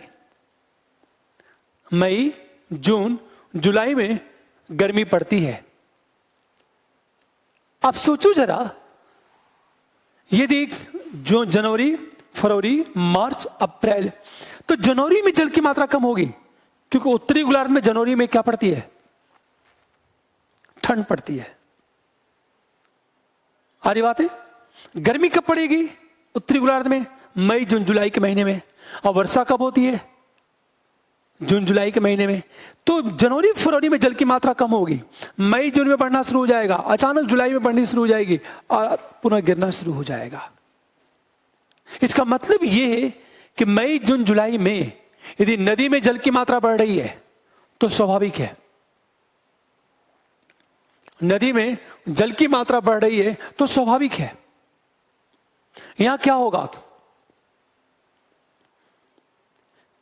मई, जून, जुलाई में गर्मी पड़ती है। अब सोचो जरा, यदि जो जनवरी, फरवरी, मार्च, अप्रैल, तो जनवरी में जल की मात्रा कम होगी, क्योंकि उत्तरी गोलार्ध में जनवरी में क्या पड़ती है? ठंड पड़ती है। आ रही बात है? गर्मी कब पड़ेगी उत्तरी गोलार्ध में? मई, जून, जुलाई के महीने में। और वर्षा कब होती है? जून, जुलाई के महीने में। तो जनवरी, फरवरी में जल की मात्रा कम होगी, मई, जून में बढ़ना शुरू हो जाएगा, अचानक जुलाई में बढ़नी शुरू हो जाएगी और पुनः गिरना शुरू हो जाएगा। इसका मतलब यह है कि मई, जून, जुलाई में यदि नदी में जल की मात्रा बढ़ रही है तो स्वाभाविक है, नदी में जल की मात्रा बढ़ रही है तो स्वाभाविक है। यहां क्या होगा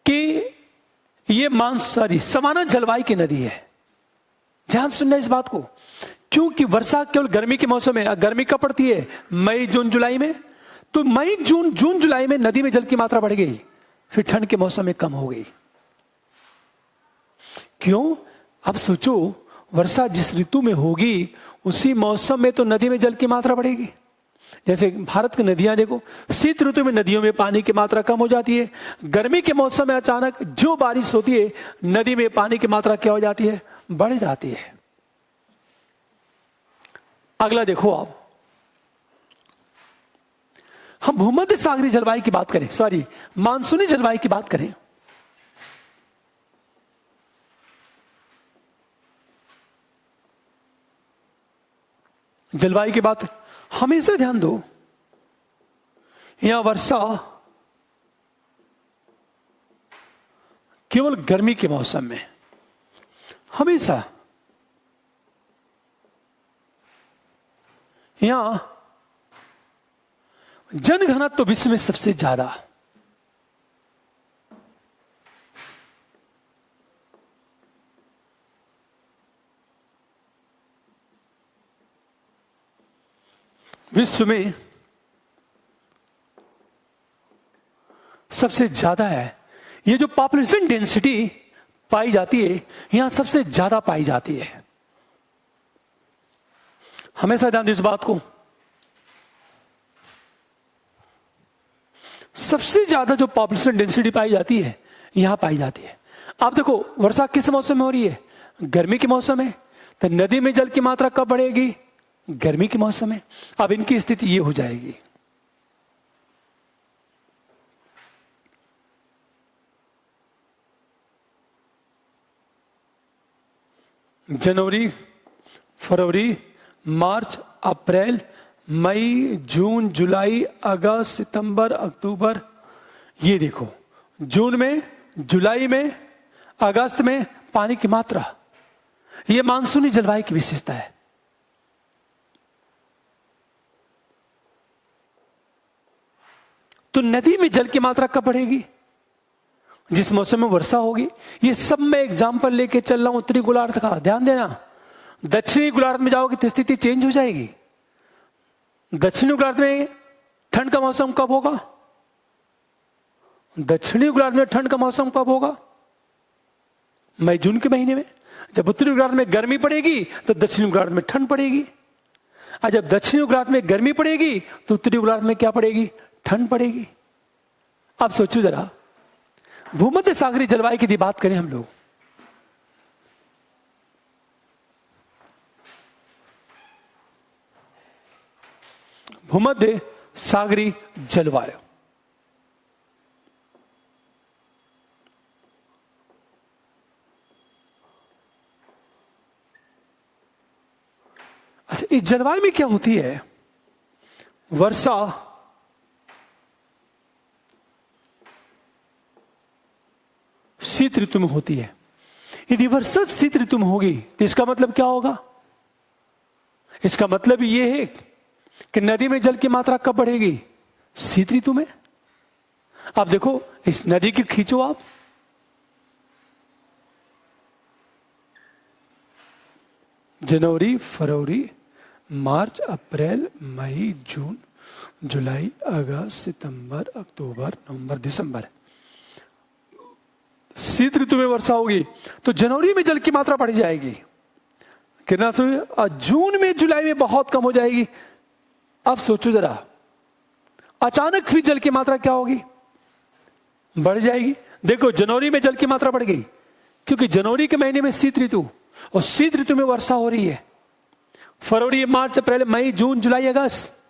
कि ये सामान्य जलवायु की नदी है। ध्यान सुनना इस बात को, क्योंकि वर्षा केवल गर्मी के मौसम में, गर्मी कब पड़ती है? मई, जून, जुलाई में। तो मई, जून, जुलाई में नदी में जल की मात्रा बढ़ गई, फिर ठंड के मौसम में कम हो गई। क्यों? अब सोचो, वर्षा जिस ऋतु में होगी उसी मौसम में तो नदी में जल की मात्रा बढ़ेगी। जैसे भारत की नदियां देखो, शीत ऋतु में नदियों में पानी की मात्रा कम हो जाती है, गर्मी के मौसम में अचानक जो बारिश होती है नदी में पानी की मात्रा क्या हो जाती है? बढ़ जाती है। अगला देखो आप, हम भूमध्य सागरीय जलवायु की बात करें, सॉरी मानसूनी जलवायु की बात करें, जलवायु की बात हमेशा ध्यान दो, यहां वर्षा केवल गर्मी के मौसम में, हमेशा यहां जनघनत्व तो विश्व में सबसे ज्यादा, विश्व में सबसे ज्यादा है। ये जो पॉपुलेशन डेंसिटी पाई जाती है यहां सबसे ज्यादा पाई जाती है। हमेशा ध्यान दो इस बात को, सबसे ज्यादा जो पॉपुलेशन डेंसिटी पाई जाती है यहां पाई जाती है। आप देखो वर्षा किस मौसम में हो रही है? गर्मी के मौसम में। तो नदी में जल की मात्रा कब बढ़ेगी? गर्मी के मौसम में। अब इनकी स्थिति ये हो जाएगी, जनवरी, फरवरी, मार्च, अप्रैल, मई, जून, जुलाई, अगस्त, सितंबर, अक्टूबर। ये देखो जून में, जुलाई में, अगस्त में पानी की मात्रा, ये मानसूनी जलवायु की विशेषता है। तो नदी में जल की मात्रा कब बढ़ेगी? जिस मौसम में वर्षा होगी। ये सब मैं एग्जाम्पल लेके चल रहा हूं उत्तरी गोलार्ध का, ध्यान देना। दक्षिणी गोलार्ध में जाओगे तो स्थिति चेंज हो जाएगी। दक्षिणी गोलार्ध में ठंड का मौसम कब होगा? दक्षिणी गोलार्ध में ठंड का मौसम कब होगा? मई जून के महीने में। जब उत्तरी गोलार्ध में गर्मी पड़ेगी तो दक्षिणी गोलार्ध में ठंड पड़ेगी, और जब दक्षिणी गोलार्ध में गर्मी पड़ेगी तो उत्तरी गोलार्ध में क्या पड़ेगी? ठंड पड़ेगी। अब सोचो जरा, भूमध्य सागरीय जलवायु की यदि बात करें हम लोग, भूमध्य सागरीय जलवायु, अच्छा इस जलवायु में क्या होती है? वर्षा शीत ऋतु में होती है। यदि वर्षा शीत ऋतु में होगी तो इसका मतलब क्या होगा? इसका मतलब यह है कि नदी में जल की मात्रा कब बढ़ेगी? शीत ऋतु में। आप देखो इस नदी की खींचो आप, जनवरी, फरवरी, मार्च, अप्रैल, मई, जून, जुलाई, अगस्त, सितंबर, अक्टूबर, नवंबर, दिसंबर। शीत ऋतु में वर्षा होगी तो जनवरी में जल की मात्रा बढ़ जाएगी, कितना समय? और जून में, जुलाई में बहुत कम हो जाएगी। अब सोचो जरा, अचानक फिर जल की मात्रा क्या होगी? बढ़ जाएगी। देखो जनवरी में जल की मात्रा बढ़ गई क्योंकि जनवरी के महीने में शीत ऋतु, और शीत ऋतु में वर्षा हो रही है। फरवरी, मार्च, अप्रैल, मई, जून, जुलाई, अगस्त।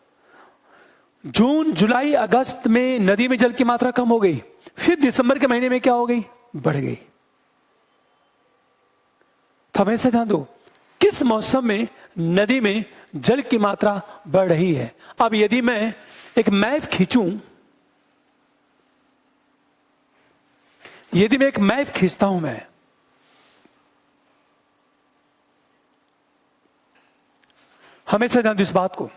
जून, जुलाई, अगस्त में नदी में जल की मात्रा कम हो गई, फिर दिसंबर के महीने में क्या हो गई? बढ़ गई। तो हमेशा ध्यान दो किस मौसम में नदी में जल की मात्रा बढ़ रही है। अब यदि मैं एक मैप खींचूं, यदि मैं एक मैप खींचता हूं, मैं हमेशा ध्यान दो इस बात को,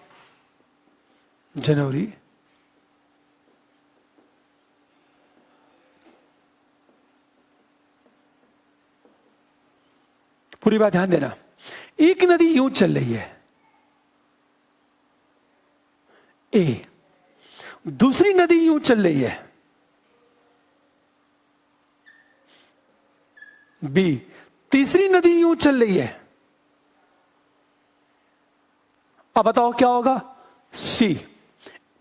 जनवरी, पूरी बात ध्यान देना। एक नदी यूं चल रही है ए, दूसरी नदी यूं चल रही है बी, तीसरी नदी यूं चल रही है। अब बताओ क्या होगा? सी।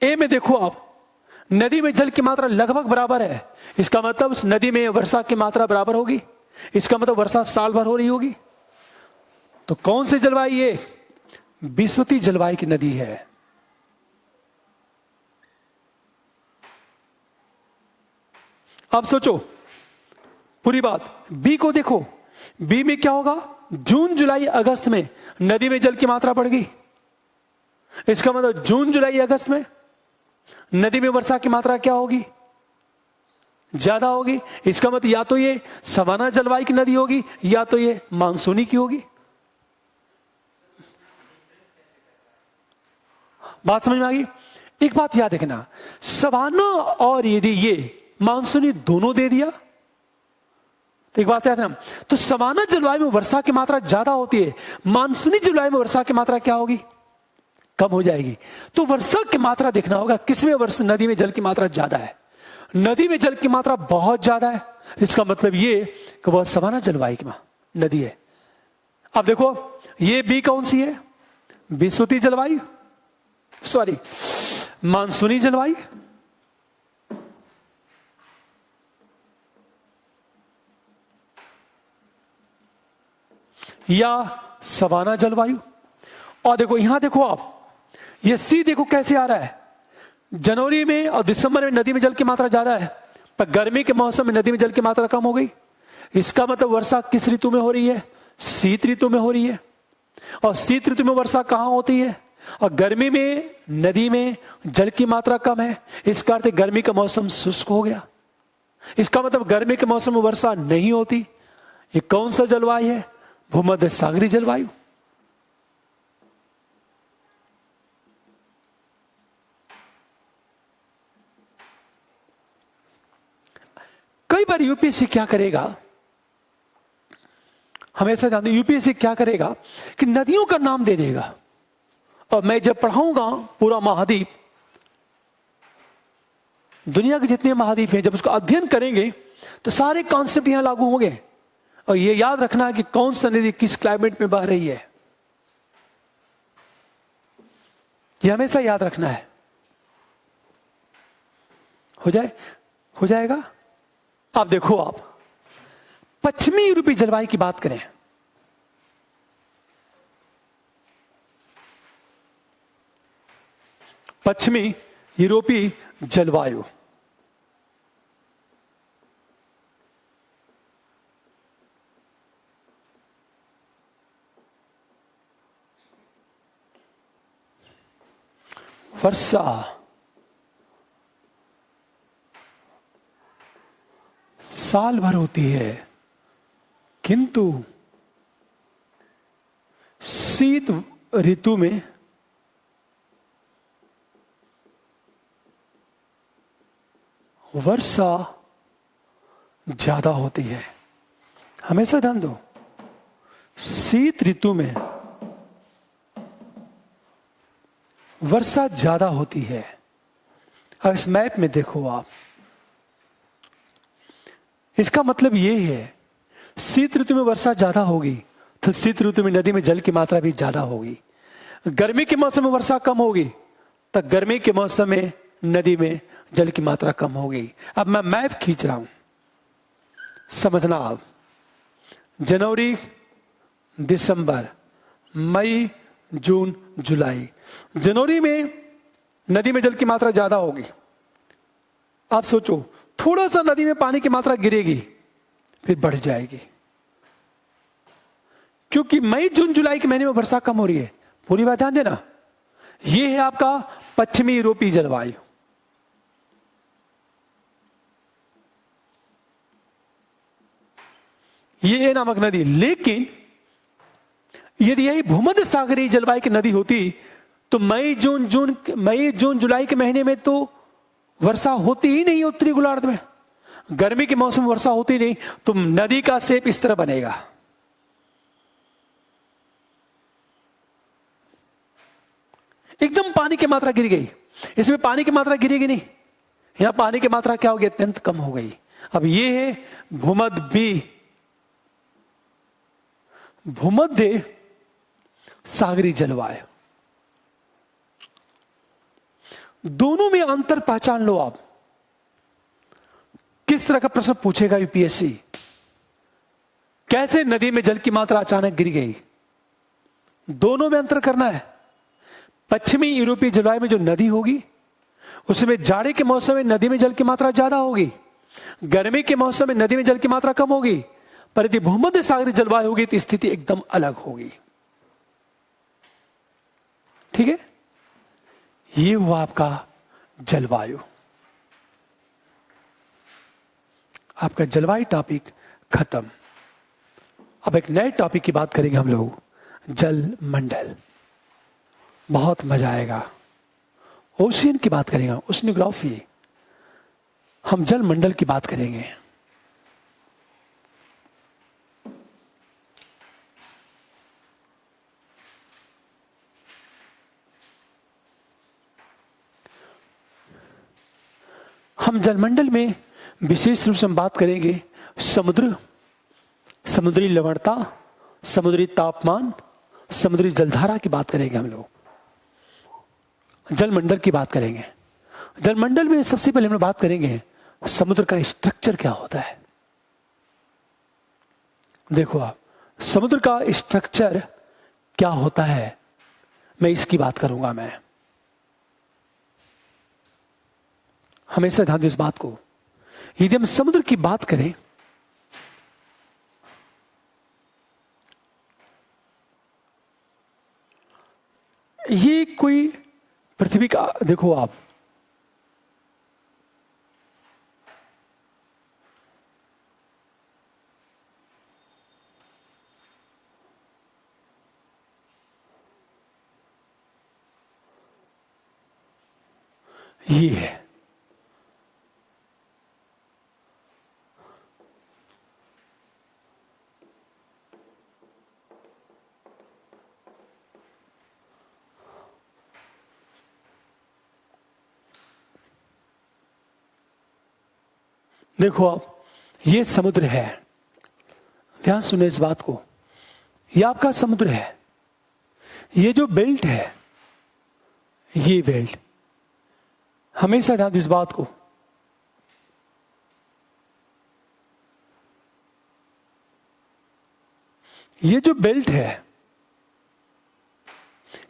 ए में देखो आप, नदी में जल की मात्रा लगभग बराबर है, इसका मतलब उस नदी में वर्षा की मात्रा बराबर होगी, इसका मतलब वर्षा साल भर हो रही होगी। तो कौन सी जलवायु? ये विषुवतीय जलवायु की नदी है। अब सोचो पूरी बात, बी को देखो, बी में क्या होगा? जून, जुलाई, अगस्त में नदी में जल की मात्रा बढ़ गई, इसका मतलब जून, जुलाई, अगस्त में नदी में वर्षा की मात्रा क्या होगी? ज्यादा होगी। इसका मतलब या तो ये सवाना जलवायु की नदी होगी या तो ये मानसूनी की होगी। बात समझ में आ गई? एक बात याद रखना, सवाना और यदि ये मानसूनी दोनों दे दिया तो एक बात याद रखना, तो सवाना जलवायु में वर्षा की मात्रा ज्यादा होती है, मानसूनी जलवायु में वर्षा की मात्रा क्या होगी? कम हो जाएगी। तो वर्षा की मात्रा देखना होगा किसमें वर्षा, नदी में जल की मात्रा ज्यादा है। नदी में जल की मात्रा बहुत ज्यादा है, इसका मतलब ये कि वह सवाना जलवायु की नदी है। अब देखो ये बी कौन सी है? विषुवतीय जलवायु, सॉरी मानसूनी जलवायु, या सवाना जलवायु। और देखो यहां देखो आप, ये सी देखो कैसे आ रहा है। जनवरी में और दिसंबर में नदी में जल की मात्रा ज्यादा है, पर गर्मी के मौसम में नदी में जल की मात्रा कम हो गई। इसका मतलब वर्षा किस ऋतु में हो रही है? शीत ऋतु में हो रही है। और शीत ऋतु में वर्षा कहां होती है? और गर्मी में नदी में जल की मात्रा कम है, इसका अर्थ गर्मी का मौसम शुष्क हो गया। इसका मतलब गर्मी के मौसम में वर्षा नहीं होती। ये कौन सा जलवायु है? भूमध्य सागरीय जलवायु। कई बार यूपीएससी क्या करेगा, हमेशा जानते यूपीएससी क्या करेगा कि नदियों का नाम दे देगा। और मैं जब पढ़ाऊंगा पूरा महाद्वीप, दुनिया के जितने महाद्वीप हैं, जब उसका अध्ययन करेंगे तो सारे कॉन्सेप्ट यहां लागू होंगे। और ये याद रखना है कि कौन सा नदी किस क्लाइमेट में बह रही है, ये हमेशा याद रखना है। हो जाएगा। अब देखो आप पश्चिमी यूरोपीय जलवायु की बात करें, पश्चिमी यूरोपीय जलवायु, वर्षा साल भर होती है, किंतु शीत ऋतु में वर्षा ज्यादा होती है। हमेशा ध्यान दो, शीत ऋतु में वर्षा ज्यादा होती है। अब इस मैप में देखो आप, इसका मतलब यह है शीत ऋतु में वर्षा ज्यादा होगी तो शीत ऋतु में नदी में जल की मात्रा भी ज्यादा होगी। गर्मी के मौसम में वर्षा कम होगी तो गर्मी के मौसम में नदी में जल की मात्रा कम होगी। अब मैं मैप खींच रहा हूं, समझना आप। जनवरी, दिसंबर, मई, जून, जुलाई। जनवरी में नदी में जल की मात्रा ज्यादा होगी। आप सोचो, थोड़ा सा नदी में पानी की मात्रा गिरेगी फिर बढ़ जाएगी, क्योंकि मई, जून, जुलाई के महीने में वर्षा कम हो रही है। पूरी बात ध्यान देना। यह है आपका पश्चिमी यूरोपीय जलवायु। ये नामक नदी, लेकिन यदि यही भूमध्य सागरीय जलवायु की नदी होती तो मई, जून, जुलाई के महीने में तो वर्षा होती ही नहीं। उत्तरी गोलार्ध में गर्मी के मौसम में वर्षा होती नहीं, तो नदी का शेप इस तरह बनेगा। एकदम पानी की मात्रा गिर गई। इसमें पानी की मात्रा गिरेगी नहीं, यहां पानी की मात्रा क्या होगी? अत्यंत कम हो गई। अब यह है भूमध्य सागरीय जलवायु। दोनों में अंतर पहचान लो आप। किस तरह का प्रश्न पूछेगा यूपीएससी? कैसे नदी में जल की मात्रा अचानक गिर गई? दोनों में अंतर करना है। पश्चिमी यूरोपीय जलवायु में जो नदी होगी उसमें जाड़े के मौसम में नदी में जल की मात्रा ज्यादा होगी, गर्मी के मौसम में नदी में जल की मात्रा कम होगी। पर यदि भूमध्य सागरीय जलवायु होगी तो स्थिति एकदम अलग होगी। ठीक है, ये हुआ आपका जलवायु। आपका जलवायु टॉपिक खत्म। अब एक नए टॉपिक की बात करेंगे हम लोग, जल मंडल। बहुत मजा आएगा। ओशियन की बात करेंगे, ओशनियोग्राफी। हम जल मंडल की बात करेंगे। हम जलमंडल में विशेष रूप से हम बात करेंगे समुद्र, समुद्री लवणता, समुद्री तापमान, समुद्री जलधारा की बात करेंगे। हम लोग जलमंडल की बात करेंगे। जलमंडल में सबसे पहले हम लोग बात करेंगे समुद्र का स्ट्रक्चर क्या होता है। देखो आप, समुद्र का स्ट्रक्चर क्या होता है, मैं इसकी बात करूंगा। मैं हमेशा ध्यान दें इस बात को। यदि हम समुद्र की बात करें, ये कोई पृथ्वी का, देखो आप, ये है, देखो आप, ये समुद्र है। ध्यान सुने इस बात को, ये आपका समुद्र है। ये जो बेल्ट है, ये बेल्ट, हमेशा ध्यान दो इस बात को। ये जो बेल्ट है,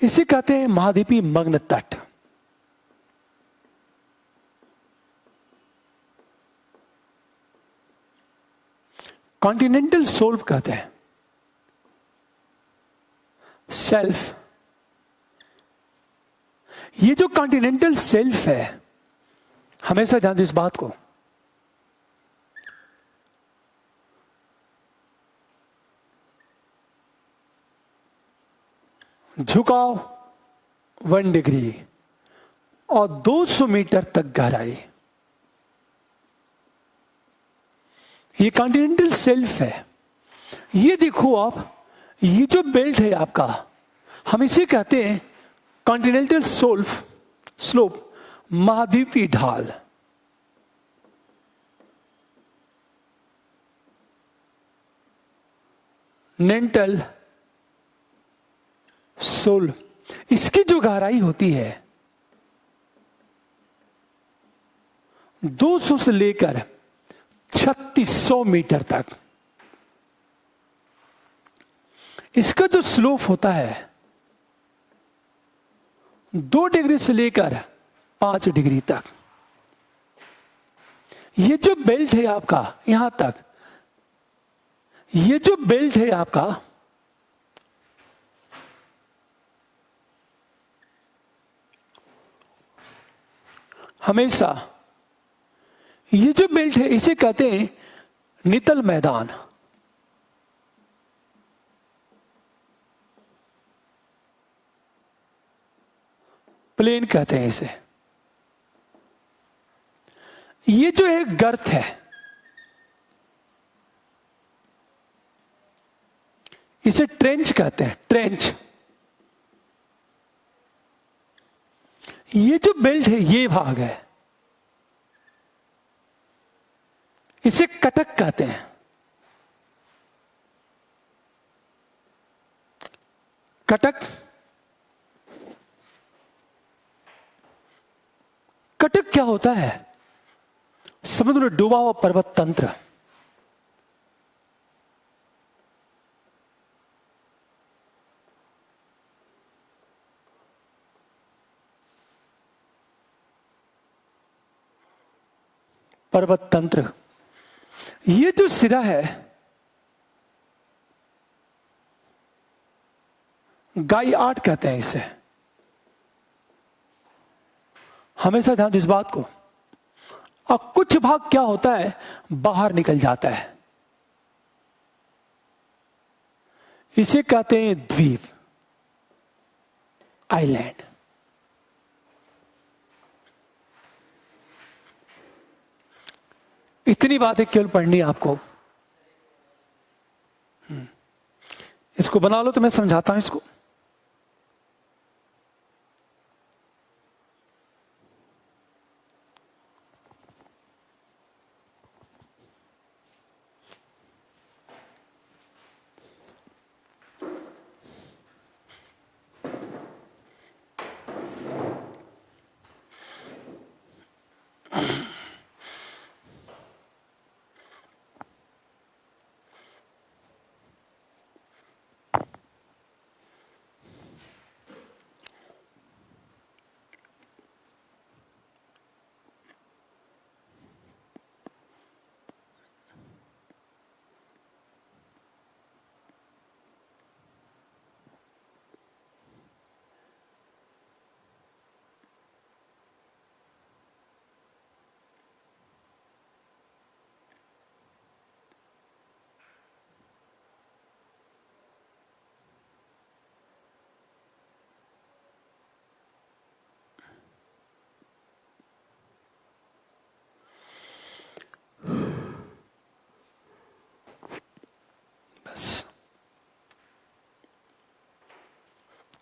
इसे कहते हैं महाद्वीपीय मग्न तट। कॉन्टिनेंटल शेल्फ कहते हैं, शेल्फ। ये जो कॉन्टिनेंटल शेल्फ है, हमेशा ध्यान दो इस बात को। झुकाव 1 डिग्री और 200 मीटर तक गहराई, ये कॉन्टिनेंटल शेल्फ है। ये देखो आप, ये जो बेल्ट है आपका, हम इसे कहते हैं कॉन्टिनेंटल स्लोप, महाद्वीपीय ढाल। नेंटल सोल, इसकी जो गहराई होती है 200 से लेकर 3600 मीटर तक। इसका जो स्लोप होता है 2 डिग्री से लेकर 5 डिग्री तक। ये जो बेल्ट है आपका, यहां तक, ये जो बेल्ट है आपका, हमेशा ये जो बेल्ट है, इसे कहते हैं नितल मैदान। प्लेन कहते हैं इसे। ये जो एक गर्त है, इसे ट्रेंच कहते हैं, ट्रेंच। ये जो बेल्ट है, ये भाग है, इसे कटक कहते हैं। कटक, कटक क्या होता है? समुद्र में डूबा हुआ पर्वत तंत्र। पर्वत तंत्र, ये जो सिरा है, गाई आर्ट कहते हैं इसे। हमेशा ध्यान दो इस बात को। और कुछ भाग क्या होता है, बाहर निकल जाता है, इसे कहते हैं द्वीप, आइलैंड। इतनी बातें केवल पढ़नी है आपको। इसको बना लो तो मैं समझाता हूं इसको।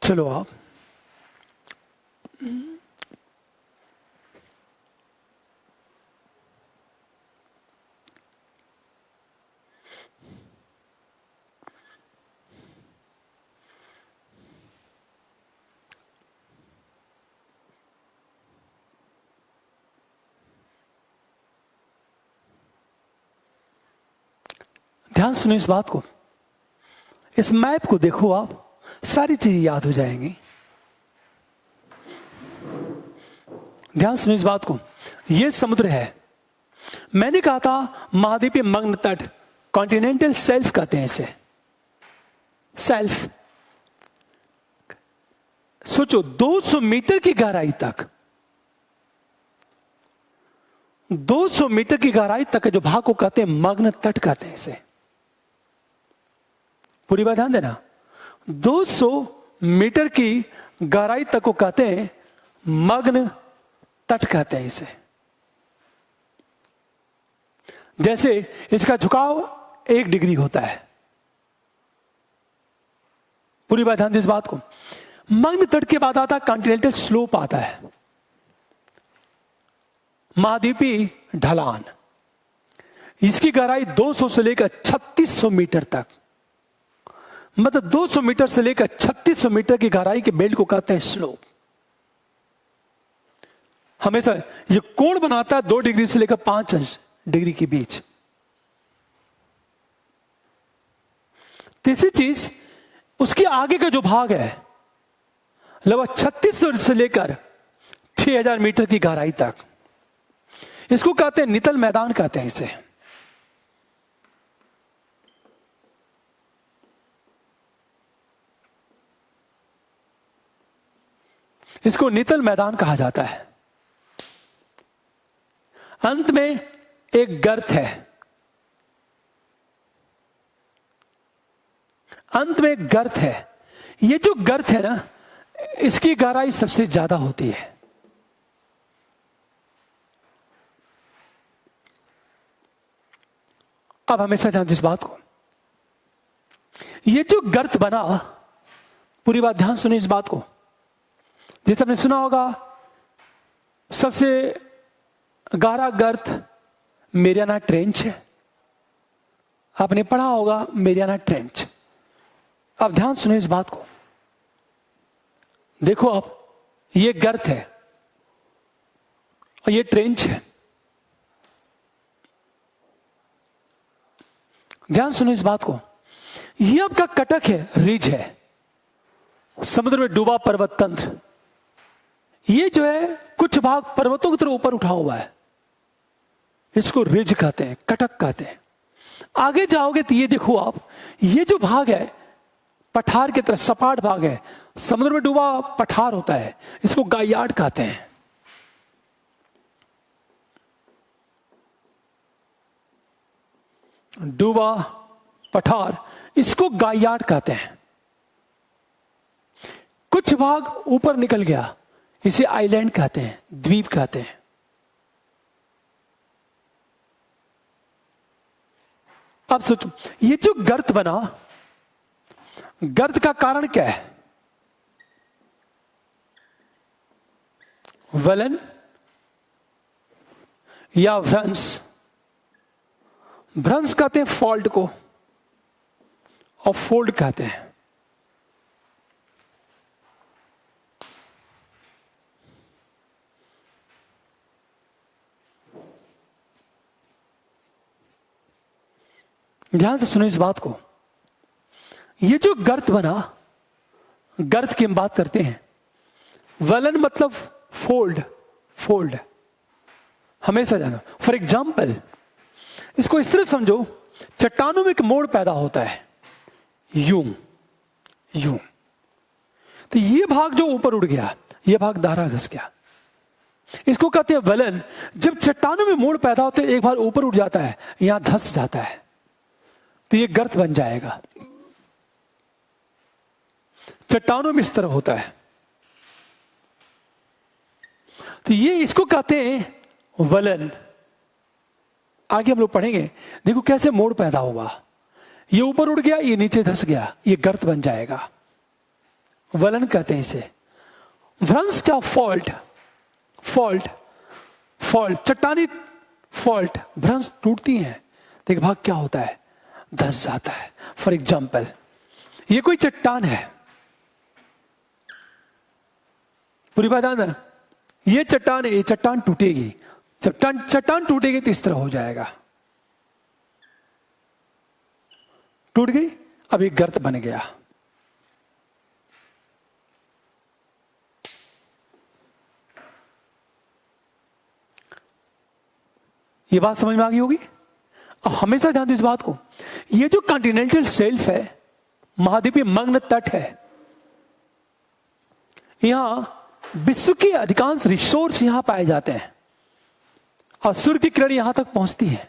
चलो आप ध्यान सुनो इस बात को, इस मैप को देखो, आप सारी चीजें याद हो जाएंगी। ध्यान सुनो इस बात को, यह समुद्र है। मैंने कहा था महाद्वीपीय मग्न तट, कॉन्टिनेंटल सेल्फ कहते हैं इसे, सेल्फ। सोचो 200 मीटर की गहराई तक, 200 मीटर की गहराई तक के जो भाग को कहते हैं मग्न तट कहते हैं इसे। पूरी बात ध्यान देना, 200 मीटर की गहराई तक को कहते हैं मग्न तट कहते हैं इसे। जैसे इसका झुकाव 1 डिग्री होता है। पूरी बात ध्यान दे इस बात को। मग्न तट के बाद आता कॉन्टिनेंटल स्लोप आता है, महाद्वीपीय ढलान। इसकी गहराई 200 से लेकर 3600 मीटर तक, मतलब 200 मीटर से लेकर 3600 मीटर की गहराई के बेल्ट को कहते हैं स्लोप। हमेशा ये कोण बनाता है 2 डिग्री से लेकर 5 डिग्री के बीच। तीसरी चीज, उसके आगे का जो भाग है लगभग 3600 से लेकर 6000 मीटर की गहराई तक, इसको कहते हैं नितल मैदान कहते हैं इसे। इसको नितल मैदान कहा जाता है। अंत में एक गर्त है, अंत में एक गर्त है। ये जो गर्त है ना, इसकी गहराई सबसे ज्यादा होती है। अब हमेशा ध्यान दो इस बात को, ये जो गर्त बना, पूरी बात ध्यान सुने इस बात को। जैसे आपने सुना होगा सबसे गहरा गर्त मेरियाना ट्रेंच है, आपने पढ़ा होगा मेरियाना ट्रेंच। अब ध्यान सुने इस बात को, देखो आप, ये गर्त है और ये ट्रेंच है। ध्यान सुनो इस बात को, ये आपका कटक है, रिज है, समुद्र में डूबा पर्वत तंत्र। ये जो है कुछ भाग पर्वतों की तरह ऊपर उठा हुआ है, इसको रिज कहते हैं, कटक कहते हैं। आगे जाओगे तो ये देखो आप, ये जो भाग है पठार की तरह सपाट भाग है, समुद्र में डूबा पठार होता है, इसको गायार्ड कहते हैं। डूबा पठार, इसको गायार्ड कहते हैं। कुछ भाग ऊपर निकल गया, इसे आइलैंड कहते हैं, द्वीप कहते हैं। अब सोचो, ये जो गर्त बना, गर्त का कारण क्या है? वलन या भ्रंश। भ्रंश कहते हैं फॉल्ट को, और फोल्ड कहते हैं। ध्यान से सुनो इस बात को, ये जो गर्त बना, गर्त की हम बात करते हैं। वलन मतलब फोल्ड, फोल्ड हमेशा जाना। फॉर एग्जाम्पल, इसको इस तरह समझो, चट्टानों में एक मोड़ पैदा होता है, यूं यूं। तो ये भाग जो ऊपर उड़ गया, ये भाग दारा घस गया, इसको कहते हैं वलन। जब चट्टानों में मोड़ पैदा होते हैं, एक भाग ऊपर उड़ जाता है, यहां धंस जाता है, तो ये गर्त बन जाएगा। चट्टानों में इस तरह होता है, तो ये इसको कहते हैं वलन। आगे हम लोग पढ़ेंगे, देखो कैसे मोड़ पैदा होगा। ये ऊपर उड़ गया, ये नीचे धंस गया, ये गर्त बन जाएगा। वलन कहते हैं इसे। भ्रंश क्या? फॉल्ट, फॉल्ट, फॉल्ट, चट्टानी फॉल्ट, भ्रंश टूटती हैं तो एक भाग क्या होता है? धंस जाता है। फॉर एग्जाम्पल, ये कोई चट्टान है, पूरी बात आना, ये चट्टान है, ये चट्टान टूटेगी, चट्टान टूटेगी तो इस तरह हो जाएगा, टूट गई, अब एक गर्त बन गया। ये बात समझ में आ गई होगी। अब हमेशा ध्यान दो इस बात को, ये जो कॉन्टिनेंटल शेल्फ है, महाद्वीपीय मग्न तट है, यहां विश्व के अधिकांश रिसोर्स यहां पाए जाते हैं और सूर्य की किरण यहां तक पहुंचती है।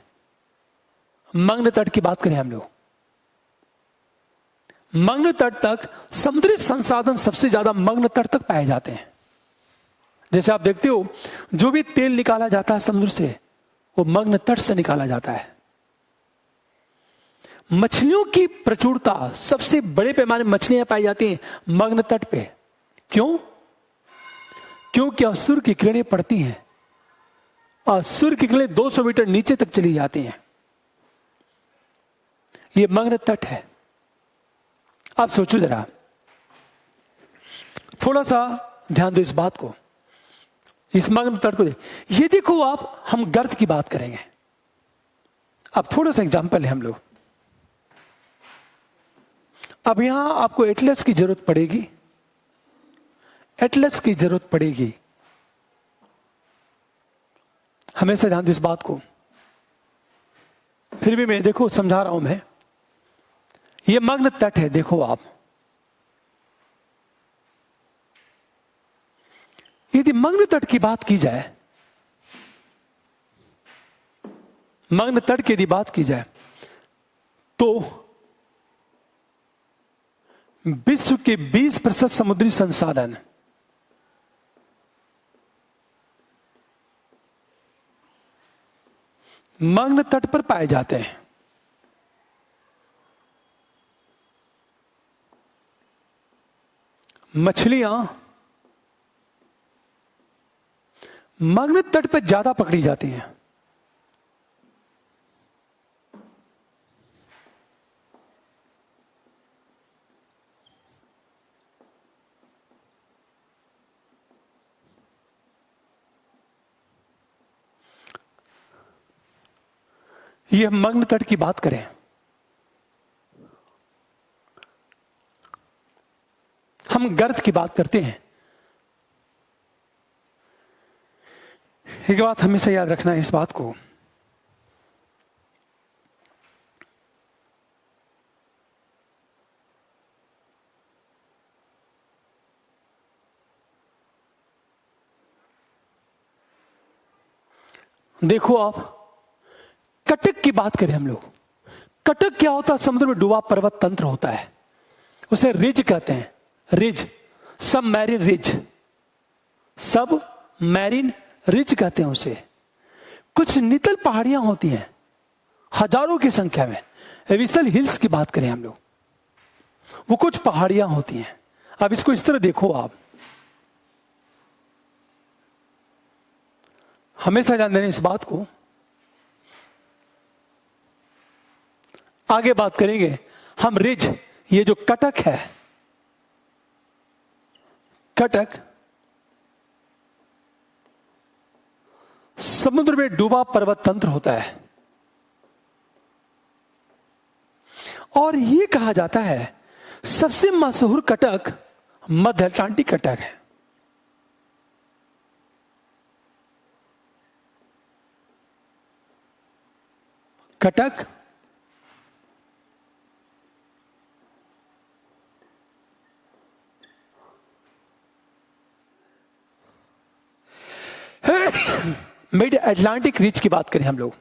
मग्न तट की बात करें हम लोग, मग्न तट तक समुद्री संसाधन सबसे ज्यादा मग्न तट तक पाए जाते हैं। जैसे आप देखते हो, जो भी तेल निकाला जाता है समुद्र से, वो मग्न तट से निकाला जाता है। मछलियों की प्रचुरता, सबसे बड़े पैमाने मछलियां पाई जाती हैं मग्न तट पे। क्यों? क्योंकि सूर्य की किरणें पड़ती हैं और सूर्य की किरणें 200 मीटर नीचे तक चली जाती हैं। ये मग्न तट है। आप सोचो जरा, थोड़ा सा ध्यान दो इस बात को, इस मग्न तट को। ये देखो आप, हम गर्त की बात करेंगे। अब थोड़ा सा एग्जांपल है हम लोग। अब यहां आपको एटलस की जरूरत पड़ेगी, एटलस की जरूरत पड़ेगी। हमेशा ध्यान दो इस बात को, फिर भी मैं देखो समझा रहा हूं मैं। ये मग्न तट है, देखो आप, यदि मग्न तट की बात की जाए, मग्न तट की यदि बात की जाए, तो विश्व के 20% समुद्री संसाधन मग्न तट पर पाए जाते हैं। मछलियां मग्न तट पर ज्यादा पकड़ी जाती हैं। ये हम मग्न तट की बात करें, हम गर्त की बात करते हैं। एक बात हमेशा याद रखना है इस बात को, देखो आप, कटक की बात करें हम लोग, कटक क्या होता है? समुद्र में डूबा पर्वत तंत्र होता है, उसे रिज कहते हैं। रिज, सब मैरिन रिज, सब मैरिन रिज कहते हैं उसे। कुछ नितल पहाड़ियां होती हैं हजारों की संख्या में, एविसल हिल्स की बात करें हम लोग, वो कुछ पहाड़ियां होती हैं। अब इसको इस तरह देखो आप, हमेशा ध्यान देना इस बात को। आगे बात करेंगे हम रिज, ये जो कटक है, कटक समुद्र में डूबा पर्वत तंत्र होता है और ये कहा जाता है सबसे मशहूर कटक मध्य अटलांटिक कटक है। कटक मिड अटलांटिक रीच की बात करें हम लोग।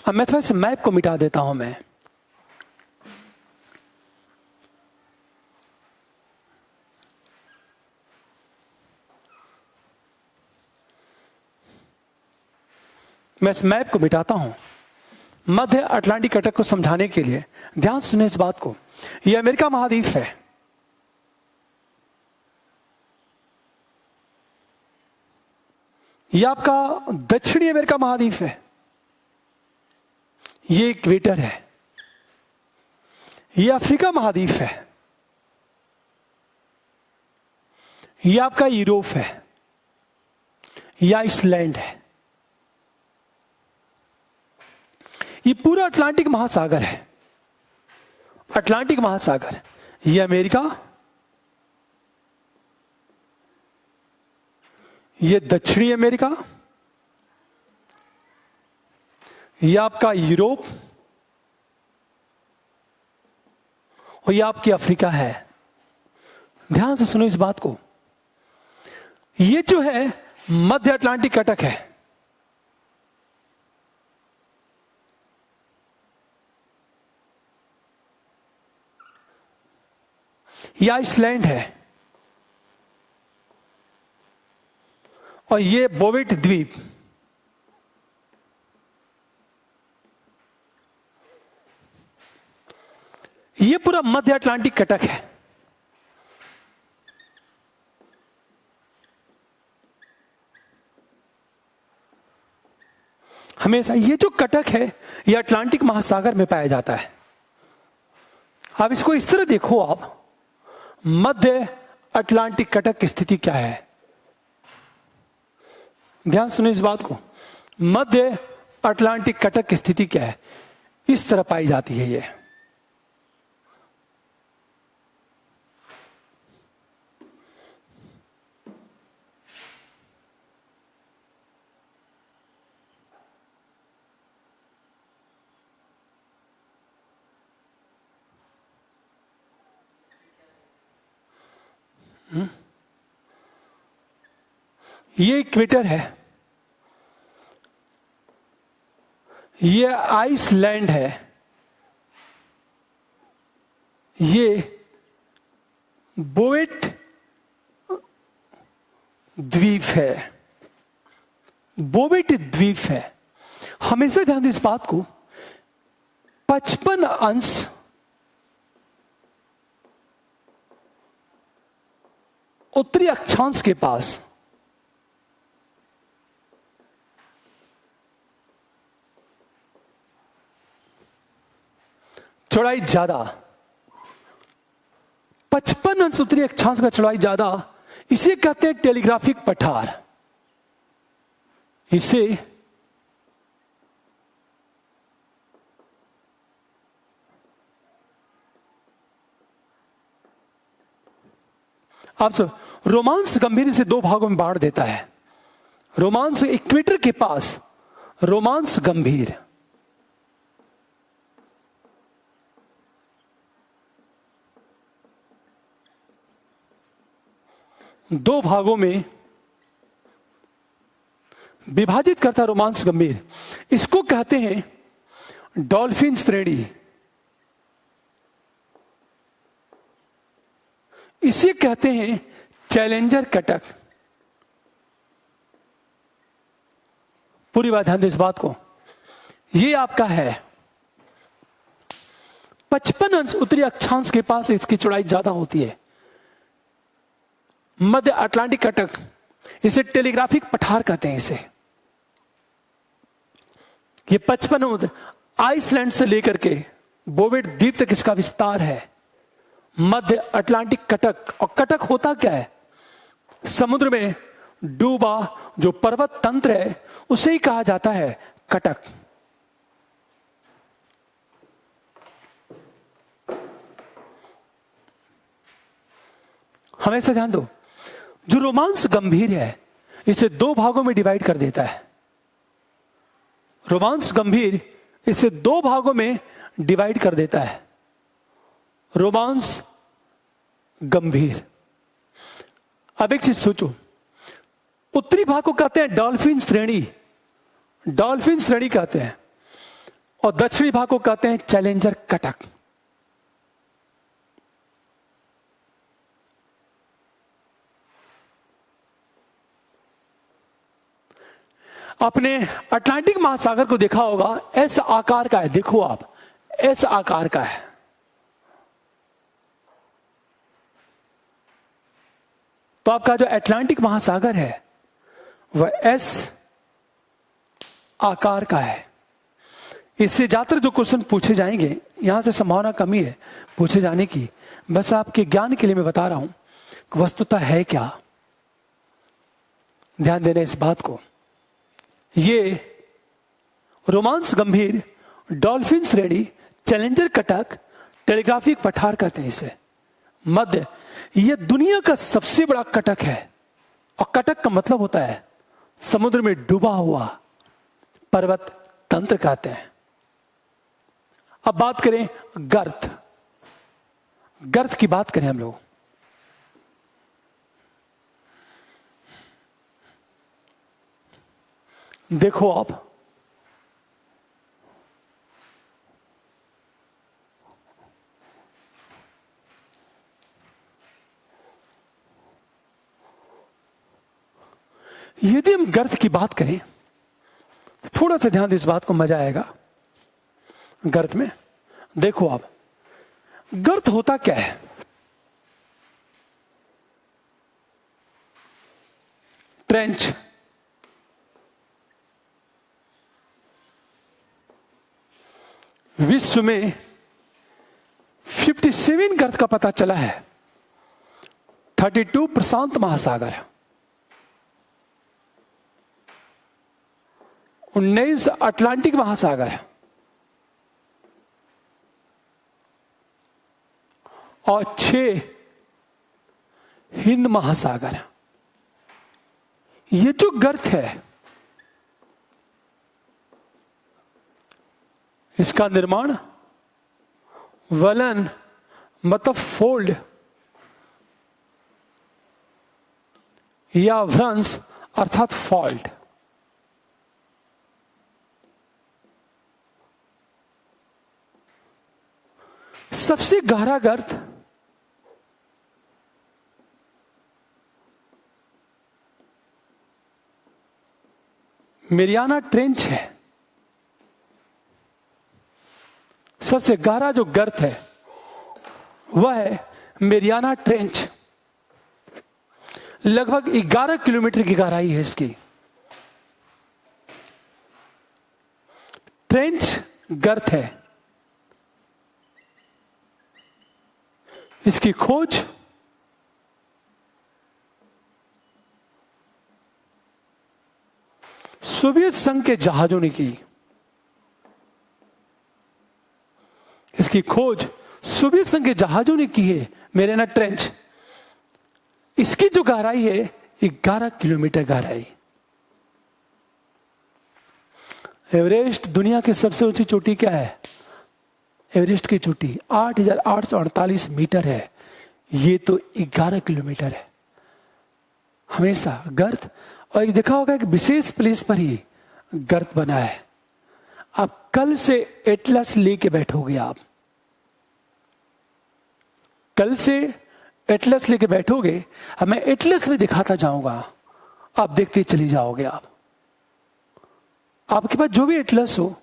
अब मैं थोड़ा सा मैप को मिटा देता हूं मैं, इस मैप को मिटाता हूं मध्य अटलांटिक कटक को समझाने के लिए। ध्यान सुने इस बात को, यह अमेरिका महाद्वीप है, ये आपका दक्षिणी अमेरिका महाद्वीप है, ये इक्वेटर है, ये अफ्रीका महाद्वीप है, ये आपका यूरोप है, ये आइसलैंड है, ये पूरा अटलांटिक महासागर है, अटलांटिक महासागर, ये अमेरिका, ये दक्षिणी अमेरिका, ये आपका यूरोप और ये आपकी अफ्रीका है। ध्यान से सुनो इस बात को, ये जो है मध्य अटलांटिक कटक है, ये आइसलैंड है और ये बोवेट द्वीप, ये पूरा मध्य अटलांटिक कटक है। हमेशा ये जो कटक है ये अटलांटिक महासागर में पाया जाता है। अब इसको इस तरह देखो आप, मध्य अटलांटिक कटक की स्थिति क्या है। ध्यान सुनो इस बात को, मध्य अटलांटिक कटक की स्थिति क्या है, इस तरह पाई जाती है ये। ये इक्वेटर है, ये आइसलैंड है, ये बोवेट द्वीप है, बोवेट द्वीप है। हमेशा ध्यान दो इस बात को, 55 अंश उत्तरी अक्षांश के पास चौड़ाई ज्यादा, 55 अंश उत्तरी अक्षांश का चौड़ाई ज्यादा, इसे कहते हैं टेलीग्राफिक पठार। इसे आप सब रोमांस गंभीर से दो भागों में बांट देता है। रोमांस इक्वेटर के पास रोमांस गंभीर, दो भागों में विभाजित करता रोमांस गंभीर। इसको कहते हैं डॉल्फिन श्रेणी, इसे कहते हैं चैलेंजर कटक। पूरी बात ध्यान दे इस बात को, ये आपका है 55 अंश उत्तरी अक्षांश के पास इसकी चौड़ाई ज्यादा होती है। मध्य अटलांटिक कटक, इसे टेलीग्राफिक पठार कहते हैं। इसे ये 55 आइसलैंड से लेकर के बोवेट द्वीप तक इसका विस्तार है। मध्य अटलांटिक कटक, और कटक होता क्या है, समुद्र में डूबा जो पर्वत तंत्र है उसे ही कहा जाता है कटक। हमेशा ध्यान दो, जो रोमांस गंभीर है इसे दो भागों में डिवाइड कर देता है। रोमांस गंभीर इसे दो भागों में डिवाइड कर देता है। रोमांस गंभीर, अब एक चीज सोचो, उत्तरी भाग को कहते हैं डॉल्फिन श्रेणी, डॉल्फिन श्रेणी कहते हैं, और दक्षिणी भाग को कहते हैं चैलेंजर कटक। आपने अटलांटिक महासागर को देखा होगा, एस आकार का है। देखो आप, एस आकार का है। तो आपका जो अटलांटिक महासागर है वह एस आकार का है। इससे ज्यादातर जो क्वेश्चन पूछे जाएंगे, यहां से संभावना कमी है पूछे जाने की, बस आपके ज्ञान के लिए मैं बता रहा हूं कि वस्तुतः है क्या। ध्यान देना इस बात को। ये रोमांस गंभीर, डॉल्फिन श्रेणी, चैलेंजर कटक, टेलीग्राफिक पठार कहते हैं इसे। मध्य, यह दुनिया का सबसे बड़ा कटक है। और कटक का मतलब होता है समुद्र में डूबा हुआ पर्वत तंत्र कहते हैं। अब बात करें गर्त। गर्त की बात करें हम लोग। देखो आप, यदि हम गर्त की बात करें तो थोड़ा सा ध्यान दो, इस बात को मजा आएगा। गर्त में देखो आप, गर्त होता क्या है? ट्रेंच, विश्व में 57 गर्त का पता चला है। 32 प्रशांत महासागर, 19 अटलांटिक महासागर और 6 हिंद महासागर। ये जो गर्त है, इसका निर्माण वलन मतलब फोल्ड या भ्रंश अर्थात फॉल्ट। सबसे गहरा गर्त मेरियाना ट्रेंच है। सबसे गहरा जो गर्त है वह है मेरियाना ट्रेंच। लगभग 11 किलोमीटर की गहराई है इसकी। ट्रेंच गर्त है। इसकी खोज सोवियत संघ के जहाजों ने की। इसकी खोज सोवियत संघ के जहाजों ने की है। मेरियाना ट्रेंच, इसकी जो गहराई है 11 किलोमीटर गहराई। एवरेस्ट दुनिया की सबसे ऊंची चोटी क्या है? एवरेस्ट की चोटी 8,848 मीटर है। ये तो 11 किलोमीटर है। हमेशा गर्त, और एक देखा होगा एक विशेष प्लेस पर ही गर्त बना है। आप कल से एटलस लेके बैठोगे, आप कल से एटलस लेके बैठोगे, मैं एटलस में दिखाता जाऊंगा, आप देखते चली जाओगे। आपके पास जो भी एटलस हो,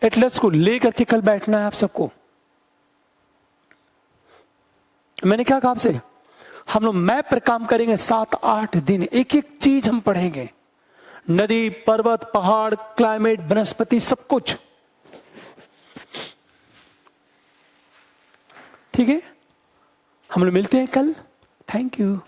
एटलस को लेकर के कल बैठना है आप सबको। मैंने क्या कहा आपसे, हम लोग मैप पर काम करेंगे 7-8 दिन, एक एक चीज हम पढ़ेंगे। नदी, पर्वत, पहाड़, क्लाइमेट, वनस्पति, सब कुछ। ठीक है, हम लोग मिलते हैं कल। Thank you.